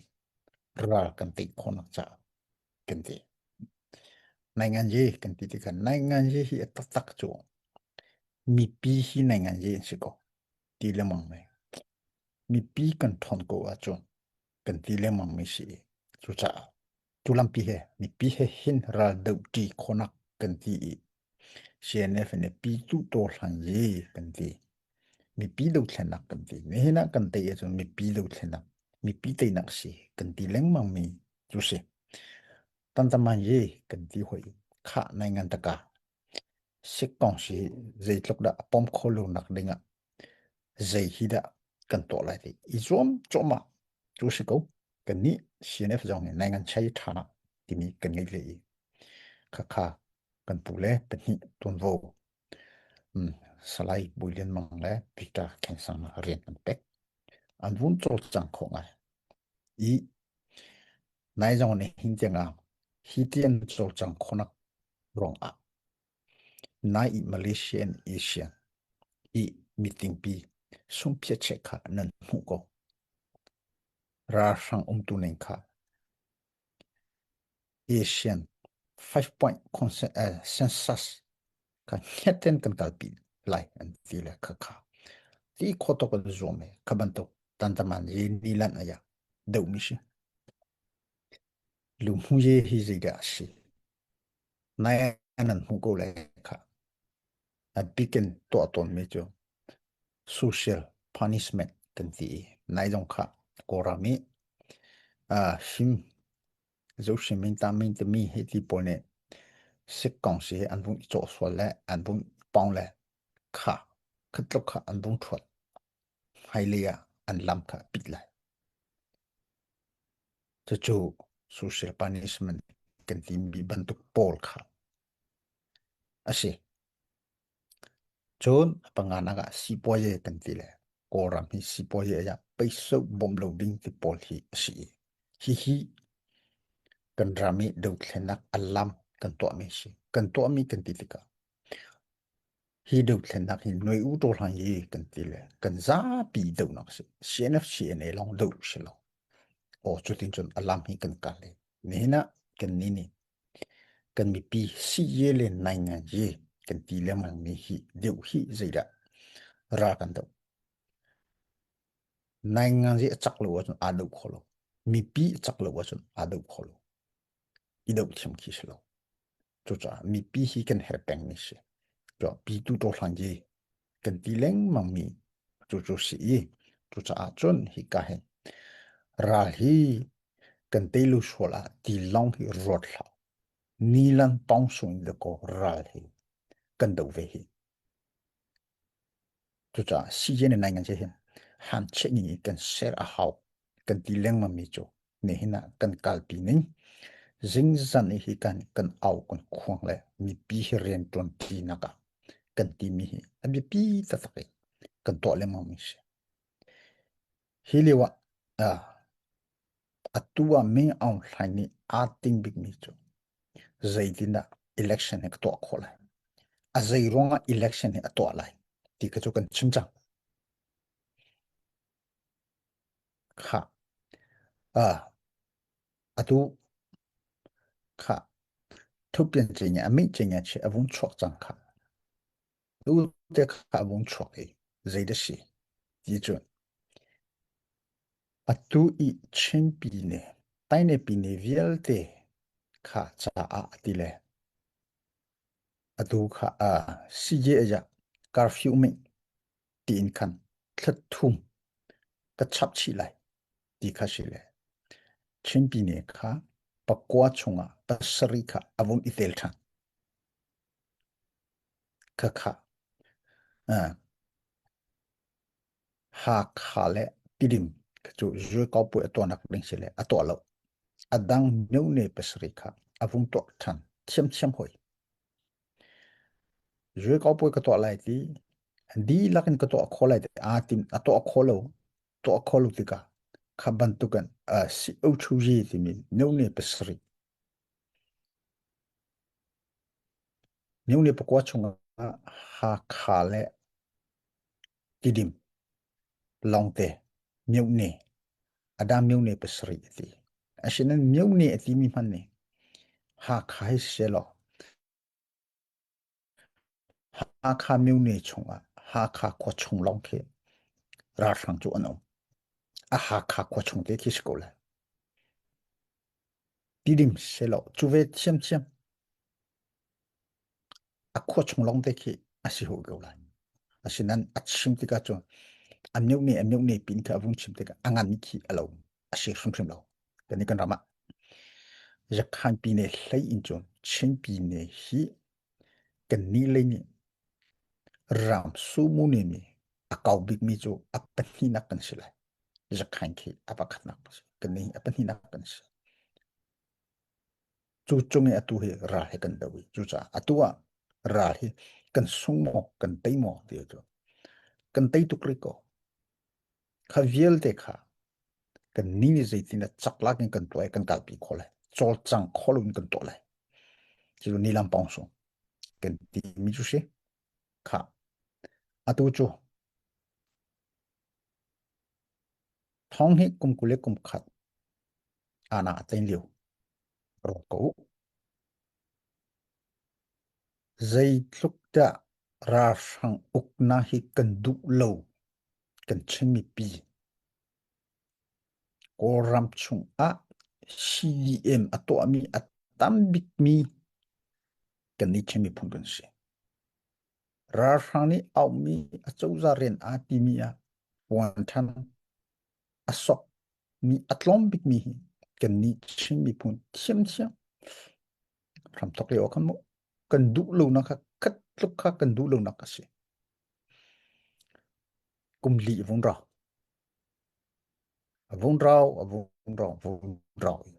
รากันติคนนักจ่ากันทีในงานเยกันทีที่กันในงานเยฮีตักจูมีปีฮีในงานเยสิก็ที่เลมังไม่มีปีกันทอนก็ว่าจูกันที่เลมังไม่สิจูจ่าจูลัมปีเฮมีปีเฮหินราดูดีคนนักกันที่ CNF เนี่ยปีตุโตสังเยกันที่มีปีดูเช่นนักกันที่เนี่ยนักกันที่จนมีปีดูเช่นนักมีปีเตนักสิกันที่เลมังมีจูสิตั้งแต่มันเยกันที่หอยข้าในงานตะกาสิกองสิใจลุกดะปอมโคลูนักดิ่งะใจฮิดะกันตัวอะไรที่อีจอมจอมาจูสิกูกันนี้ CNF จงในงานใช้ฐานะที่มีกันไงเลยข้ากันปูเล่เป็นหิตุนโวสไลด์บุญเรียนมังเล่พิจารณาแข่งสังเรียนกันเป็กอันวุ่นโจจังของไอ้นายจงในหินจังอ่ะฮิตเตียนโจจังคนนักรองอ่ะนายมาเลเซียนเอเชียอีมีติงปีสุ่มเพียเช็คค่ะนั่นหูก็ราชังตุเนงค่ะเอเชียน5 point census กันเฮ็ดเต็นกันกัลปี lai an ti le kha ti khoto ko zome khabanto tantaman ye nilan aya deu mishi lu muje hi ziga shi nai anan hu ko le kha a biken to aton mejo social punishment kan ti nai jong kha korami him zo shimin tamin te mi he ti pone sik kong si an bung cho so le an bung pong le kha khatlok kha an bung thot hailia an lam kha pitlai chu social punishment kan ti bi bantuk pol kha ase chon panganaga sipoye kan ti le koram hi sipoye ya paiso bom loading ti pol hi hi kan rami do thlenak alam kan to mi si kan to mi kan ti tika hi do thlenak hi noi u to hang yi kan ti le kan za pi do nak si cnf cna long do si lo o chutin chon alam hi kan ka le ni na kan ni kan mi pi si ye le nai nga ye kan ti le mang mi hi deu hi zaida ra kan do nai nga ye chak lo wa chon adu kholo mi pi chak lo wa chon adu kholo i do thim ki slo chu cha mi pi hi kan her peng ni si cho pi tu to hlang ye kan ti leng mang mi chu si chu cha a chon hi ka he ra hi kan te lu shola ti long hi rot la ni lan tong sung de ko ra hi kan do ve hi chu cha si ye ne nai ngan che hin han che ni kan share a how kan ti leng mang mi chu ne hina kan kal pi ning zing zan hi kan au kon khuang le mi pi hi ren ton ti na ka kan ti mi hi abi pi ta ta kan to le mang mi se hi lewa atua me on hlani ating big mi chu zaidina election he to khola a zaironga election he to lai ti ka chu kan chimcha kha atu kha thupian chenya ami chenya che avung chok chang kha u te kha avung chok e zaida si ti chu atu i chimpi ne taine pi ne vielte kha cha a ti le atu kha si je ja curfew me tin khan thlat thum ka chap chi lai ti kha si le chimpi ne kha pakwa chunga pasari kha avun itel than kha ha kha le pidim chu je ko pu atonak ding si le atolo adang meu ne pasari kha avun to than chem hoi je ko pu ka to lai ti di lakin ka to kholai a tim ato kholo to kholu tika khaban tukan si o chu ji ti min meu ne pasari meu ne pakwa chunga ha kha le tidim longte meu ne ada meu ne pasari ti asinan meu ne ti mi man ne ha khai selo ha kha meu ne chunga ha kha ko chung long ke ra sang chu ano a ha kha ko chung te ki skola tidim selo chu ve chem a ko chung long te ki asi ho go la asinan achim ti ka chu a meu ne pin ka vung chim te ka angan ni ki alo asi sum lo kan ni kan rama ja khan pi ne hlai in chon chen pi ne hi kan ni le ni ram su mu ne ni a kau big mi chu a pani na kan sila ja khan ki apa khatna kan ni a pani na kan sila chu chung e atu he ra he kan dawi chu cha atua ra he kan sung mo kan tei mo ti chu kan tei tu kriko kha viel te kha kan ni ni zaitin na chakla kan to kan kal pi khole chol chang kholun kan to lai chi ni lam pong so kan ti mi chu she kha atu chu thong he kum kule kum khat ana tain liu ro ko zai tluk ta ราชังอุกนาฮิกันดุโลกันเชมิปีโกรัมชุงอะCDM อตัวมีอัตัมบิกมีกันนี่เชมิพุนกันสิราชังนี้เอามีอจูซาเรนอาติมีอะวันทันอสอกมีอัตลอมบิกมีกันนี่เชมิพุนเทียมพรำตกเลยอกันโมกันดุโลนะคะคัดลุกค่ะกันดุโลนะคะสิกุมลีวงเรา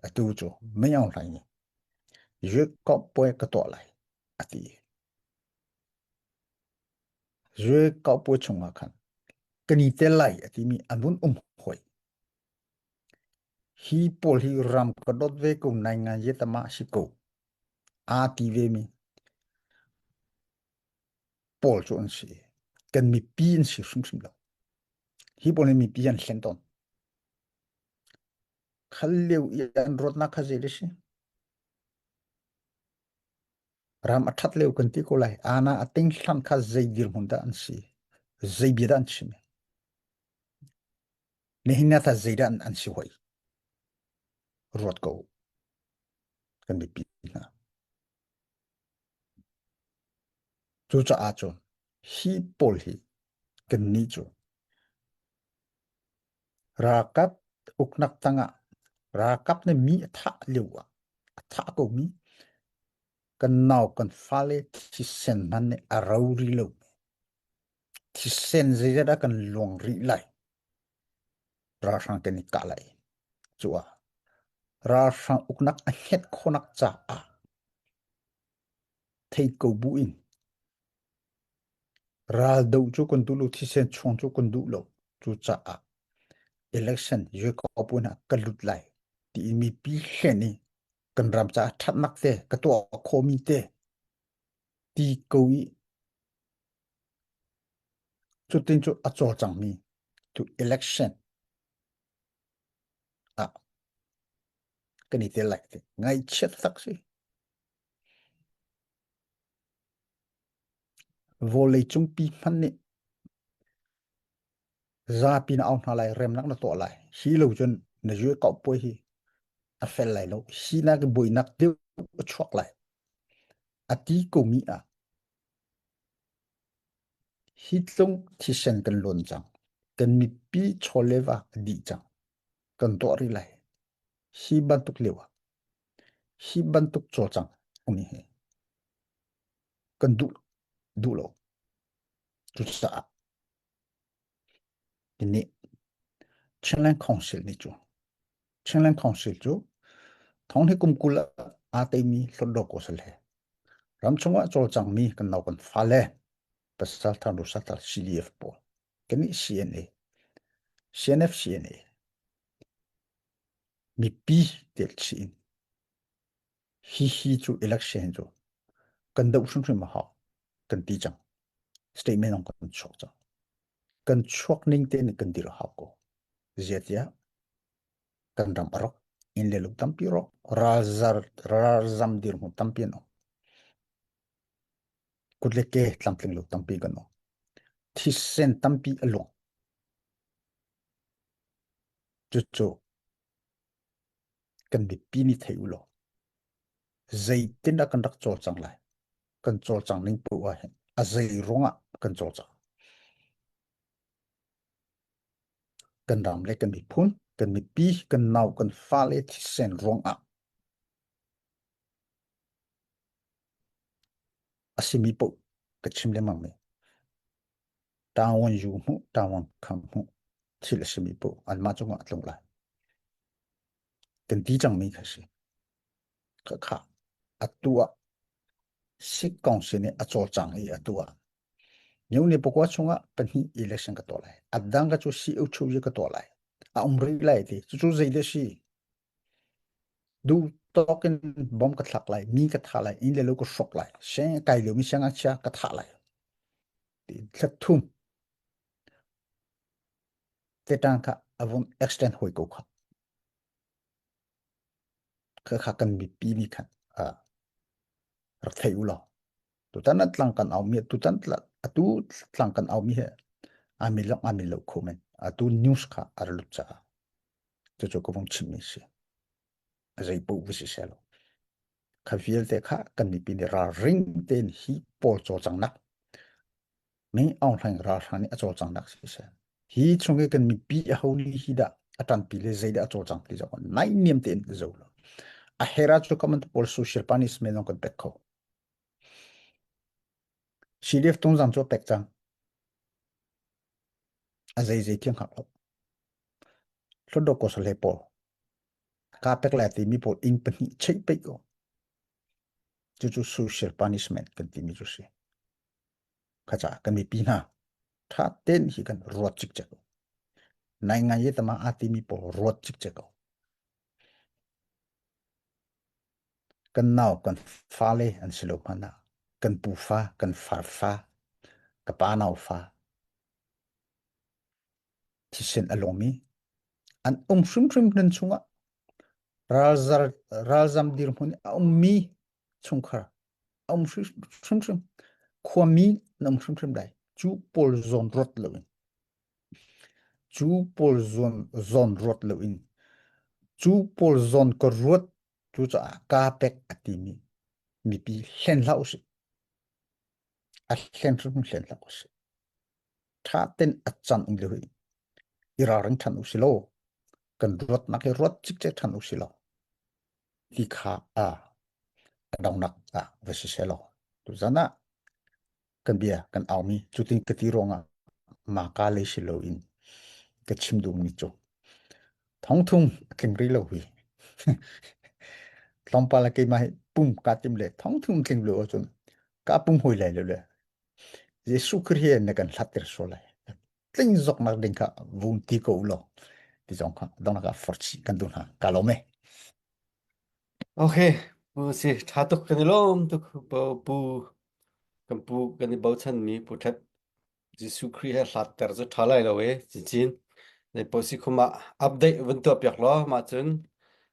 อตูจูไม่เอาไรนี่เยอะก็ป่วยก็ตัวอะไรอติเยอะก็ป่วยชงอาคันกันนี่เตลัยอติมีอันวุนหวยฮีโพลฮีรามกระโดดเวกุนในงานเยตมาชิโกอาติเวมีโพลชวนสิกันมีปีนสิสุ่มแล้วฮีโพลมีปีนเซนตอนขัลเลวยันรถนักขจิลิสิรามอัดเลวกันที่โกไลอาณาอัติงสันขใจดิลมุนดาอันสิใจบิดันชิมเนหินาตาใจดันอันสิหวยรถกูกันมีปีนะจูจ่าอาจนฮีโพลฮีกันนี่จูรากับอุกนักตังะรากับเนี่ยมีท่าเลียวท่ากูมีกันนาวกันฟาเลที่เซนมันเนี่ยอาราริโลที่เซนเจดากันลวงริไลราชังกันนิกาไลจัวราชังอุกนักเฮ็ดคนนักจ่าเทกูบุอินราดูจูกันดูโลที่เซนชงจูกันดูโลจูจ่าelection เยอะก็ปุ่นกันลุดไลที่มีปีเขนี่กันรำจ่าทัดนักเตะกตัวโคมิเตที่กูอีจุดที่จุดอัจฉริจังมีจุด election กันนี่เตะไลท์ไงเช็ดสักสิวอลเลย์จุงปีมันนี่ซาปีนเอาอะไรเริ่มนักนักตัวอะไรฮีโร่จนในยุคเก่าป่วยฮีอัฟเฟลไหลแล้วฮีนักบุยนักเดียวช็อกไหลอดีกูมีฮิตลงที่เซนกันล้นจังกันมีปีโชเลวะดีจังกันตัวริไลฮีบันทุกเลวะฮีบันทุกโจจังอุนี่เฮกันดูโลจุดสะทีนี้เชลเลนคอนซิลนี่จูเชลเลนคอนซิลจูท้องที่กุมกุลอาเตมีสดดอกโอสเลรำชงว่าโจจังมีกันเอากันฟาเลภาษาทางรุษตา CDF ปอกันนี่ CNF มีปีเดลชีนฮีจู election จูกันดูสุ่มมาหากันตีจัง statement ของกันชกจังกันชกนิ่งเต้นกันดีรหาโกเจียกันรำรกอินเลลุกตัมปีรกราซามดีรมุตัมปีโนกุดเล็กเกตัมพลิงลุกตัมปีกันโนที่เซนตัมปีอลงจู่กันบิปีนิเทอุโลใจตินดักกันรักโจจังไลกันโจจังนิ่งปัวเห็นอาใจร้องกันโจจังกันรำเล็กกันมีพุนกันมีปีกันนาวกันฟาเลที่เซนร้องอาศิมีปุกันชิมเลมังเมตาวันยูมุตาวันคำมุที่ละชิมีปุอันมาจงอัดลงไลกันดีจังมีค่ะสิค่ะอัตัวสิกองสิเนี่ยอัจฉริจังอีอัตัวยูนี่ปกว่าชงเป็นที่ election กันตัวไลอัดดังก็จูซีอุชูยกันตัวไลumriไลที่จูใจเดชีดูตอกันบอมกระทักไลมีกระทักไลอินเลโลก็ช็อกไลเช่นไกลเหลียวมีเสียงอาชากระทักไลที่ทุ่มแต่ต่างกับอวัน extend หวยกูค่ะคือขักันมีปีมีกันรักไทยอุลาตุตันนั่นหลังกันเอาเมียตุตันละ atu tlang kan au mi he amilo comment atu news kha arlucha cho ko bong chimi se azai po wisi selo khaviel te kha kan mi pin ra ring ten hi pol cho changnak me online ra thani acho changnak se hi chunge kan mi pi a holi hi da atan pi le zaida acho chang ti ja nai niam ten zo lo a hera cho comment pol social punishment non kan pekho CDF tong jang cho pek chang azai zai tiang khak lo lodo ko sale po ka pek la ti mi po in pani chei pe ko chu social punishment kan ti mi chu se khacha kan mi pi na tha ten hi kan rot chik chak nai ngai ye tama ati mi po rot chik chak kan naw kan fa le an silo pana kan pu fa kan far fa ka pa naw fa thi sen alomi an shum nan chunga razam dir mun mi chungkhar shum khwami nam shum dai chu pol zone rot lewin chu pol zone rot lewin chu pol zone ko rot chu cha ka pek atimi mi pi hlen laus a hlen laus tha ten achan ing lewi irarang than usilo kan rot na ke rot chik che than usilo ti kha a dong nak a vesiselo tu zana kan bia kan awmi chuting kati ronga ma ka le silo in ka chimdum ni cho thong thum kengri lo wi tlompa la ke mai pum ka tim le thong thum keng lo chun ka pum hoi lai le jesu khrie na kan hatter so lai tling zok mar ding ka vun ti ko lo ti jong kha dong ka forchi kan dun ha ka lo me Okay, pu si thatuk kanilom tuk pu kan pu kan bau chan mi pu that Jesu Christ hlat ter zo thalai lo we chin nei posi khuma update vun to pyak lo ma chun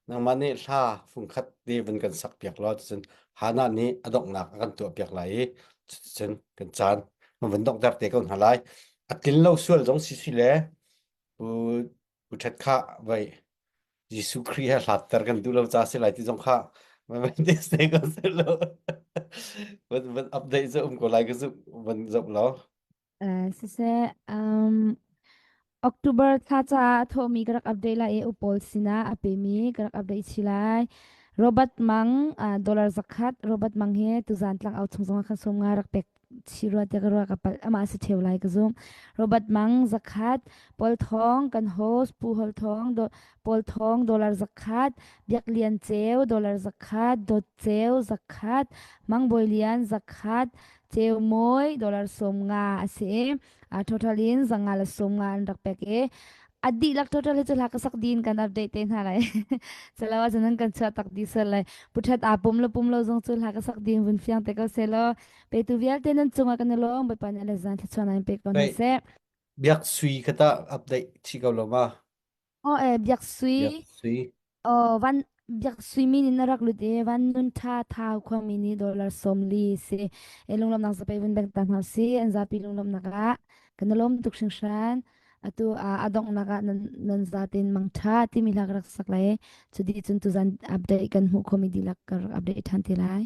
nang mani tha phung khat di vun kan sak pyak lo chun hana ni adok nak kan to pyak lai chun kan chan vun dok dar te kon halai atil lo sual jong si le pu that kha vai Jesu Christ hlat ter kan du lo cha se lai ti jong kha mà this thing có sẽ lo vẫn update zo ko like zo vẫn rộng lo se October tha cha tho mi grak update la e upol sina ape mi grak update chilai Robert Mang dollar zakat Robert Mang he tu zan tlang out chung kha som nga rak pek chirwa te garwa kapal ama se thewlai ka zum Robert Mang zakat pol thong kan host pu hol thong do pol thong dollar zakat biak lian cheu dollar zakat do cheu zakat mang boilian zakat cheu moi dollar som nga ase totalin zangal som nga rak pek e adi lak total he chula ka sak din kan update ten halai chalawa janan kan cha tak di salai puthat apum lo jong chul ha ka sak din bun fiang te ka selo pe tu vial ten chunga kan lo ba pan ala zan thla chana pe kon se biak sui kata update chi ka lo ma biak sui van biak sui mi ni rak lu de van nun tha khwa mi ni dollar somli se elong lam nang sa pe bun bek tan ha si an za pi long lam naka kan lom tuk sing shan atu adong naga nan zatin mangtha ti milak rak saklai chudi chun tu zan update kan hu comedy lak kar update than tilai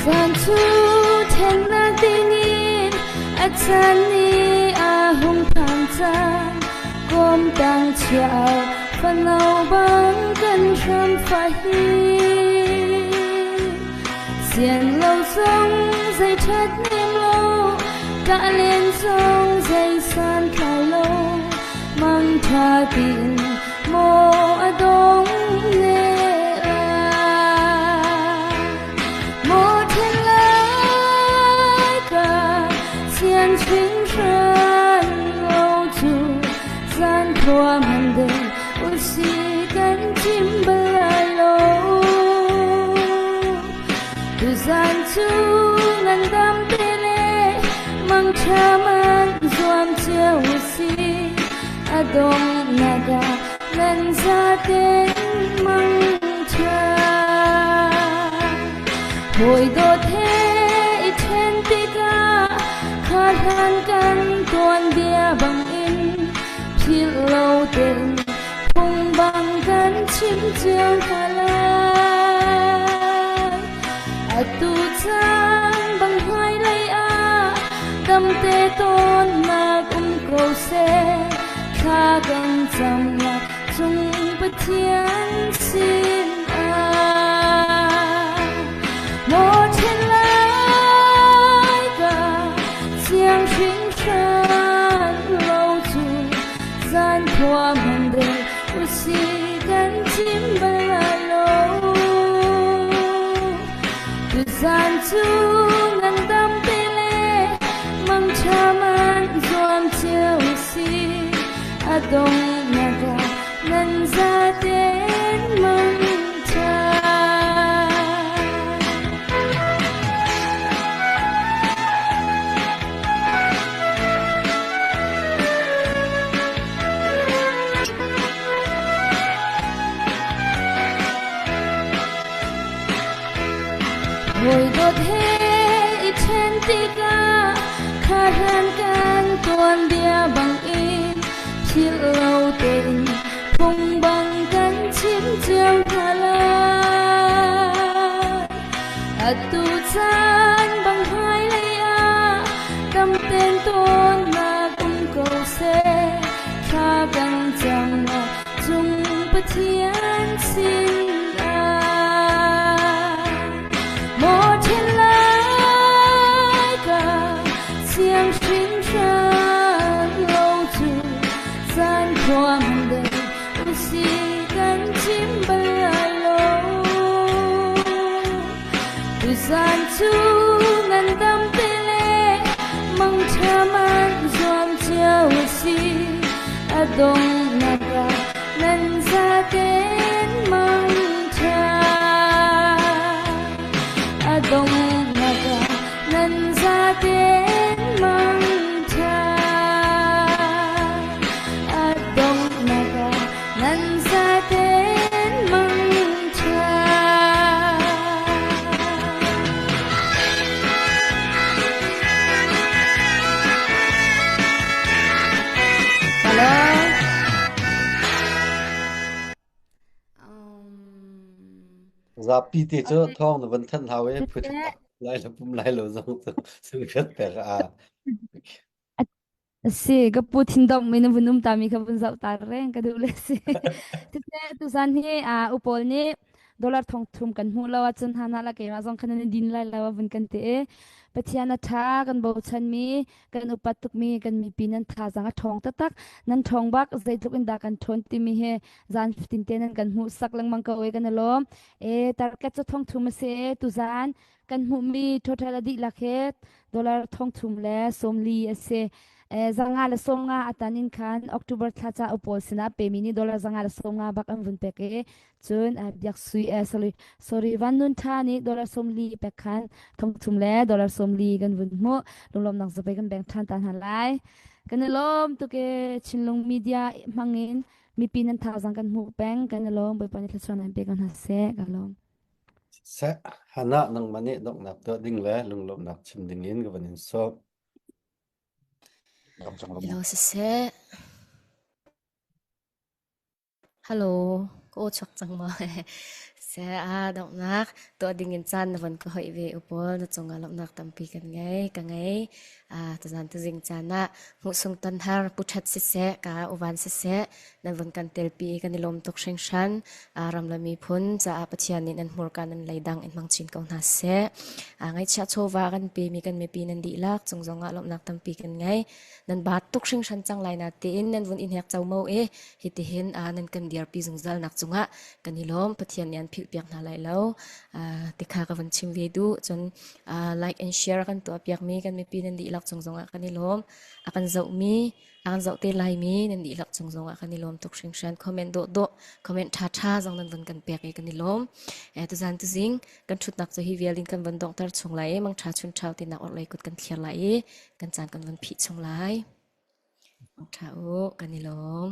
Zan chu theng na dingin at sani ahong pangchan gom dang chiao fanau bang kan ram fahi xian lo song zai chat nim lo ka len song zai san khai lo mang tha tin mo adong le青山留住咱多满的无锡感觉 chim bay lo tu san chu ngan dam tele mang chaman zuam cheu si adong naga nan sa ten mang cha hoi do the I then tika khan kan tuan bia bang in phil lo ten phong bang kan chim cheu khala atu chan bang hai lai a dam te ton na ko se kha gan cham la chung pathian sin a mo chen lai ga chiang shin shan lo chu san thua man de u si gan chim ba lo tu san chu ngan dam pe le mang chaman zuam cheu si adong naga nan za ten mang cha hoi do the I then tika khan kan tuan dia bang in phil lo ten phong bang kan chim cheu khala atu chan bang hai lai a kam ten ton na ko se kha kan chang na chung pathian sin a mo chen lai ka chiang shin shan lo chu san thua man de u si kan chim ba lo tu san chu ngan dam pe le mang chaman zuam cheu si adong naga nan za ten mang cha adong naga nan za ten mang cha adong naga nan za ten mang cha hello za pi te cho thong na van than hawe phut lai la pum lai lo zong su khat pe a se ga putin dom min vunum ta mi kha bun zau tar reng ka dule se te tu san hi a upol ni dollar thong thum kan hu lawa chun hana la ke ma zong khan ni din lai lawa bun kan te pathiana tha kan bo chan mi kan upat tuk mi kan mi pinan tha janga thong ta tak nan thong bak zai tuk in da kan thon ti mi he zan 15 ten kan hu sak lang mang ka oi kan lom e tar ka chu thong thum se tu zan kan hu mi total adi lakhet dollar thong thum le somli ase zanga la somnga atanin khan october thacha upol sina pemini dollar zanga la somnga bak an vun peke chun yak sui sorry vanun thani dollar somli pe khan thong thumle dollar somli gan vun mo lom nak zapai kan bank than tan halai kan lom to ke chinlong media mangin mi pinan tha jang kan mu bank kan lom bai pani thachon an pe kan ha se kan lom sa hana nang mani dok nak to ding le lung lom nak chim ding in ga vanin so hello se hello ko chak chang ma se a dok nak to ding in chan van ko hoi ve upol na chonga lom nak tampi kan ngai ta zan tu jing chana mu sung tan har puchat se ka uwan se nan van kan telpi kan lom tok sheng shan ram lami phun cha pathian nin an mur kan an leidang in mangchin ko na se ngai cha chowa kan pe mi kan me pi nan di lak chonga lom nak tampi kan ngai nan bat tok sheng shan chang lai na te in nan vun in hek chaw mo hi ti hin nan kan diar pi zungzal nak chunga kan lom pathian yan phil เปียกนาไลแล้วติคากับวันชิมเวดูจนlike and share กันตัวเปียกมีกันไม่ปีนันดีหลักจงกันนี่ลมakan zau mi akan zau te lai mi nan di lak chungzong akan ni lom tok shing shan comment do comment tha jong nan van kan pek kan ni lom tu zan tu zing kan thut nak zo hi vialin kan van dong tar chung lai mang tha chun chau ti nak ot lai kut kan thliar lai kan chan kan van phi chung lai tha o kan ni lom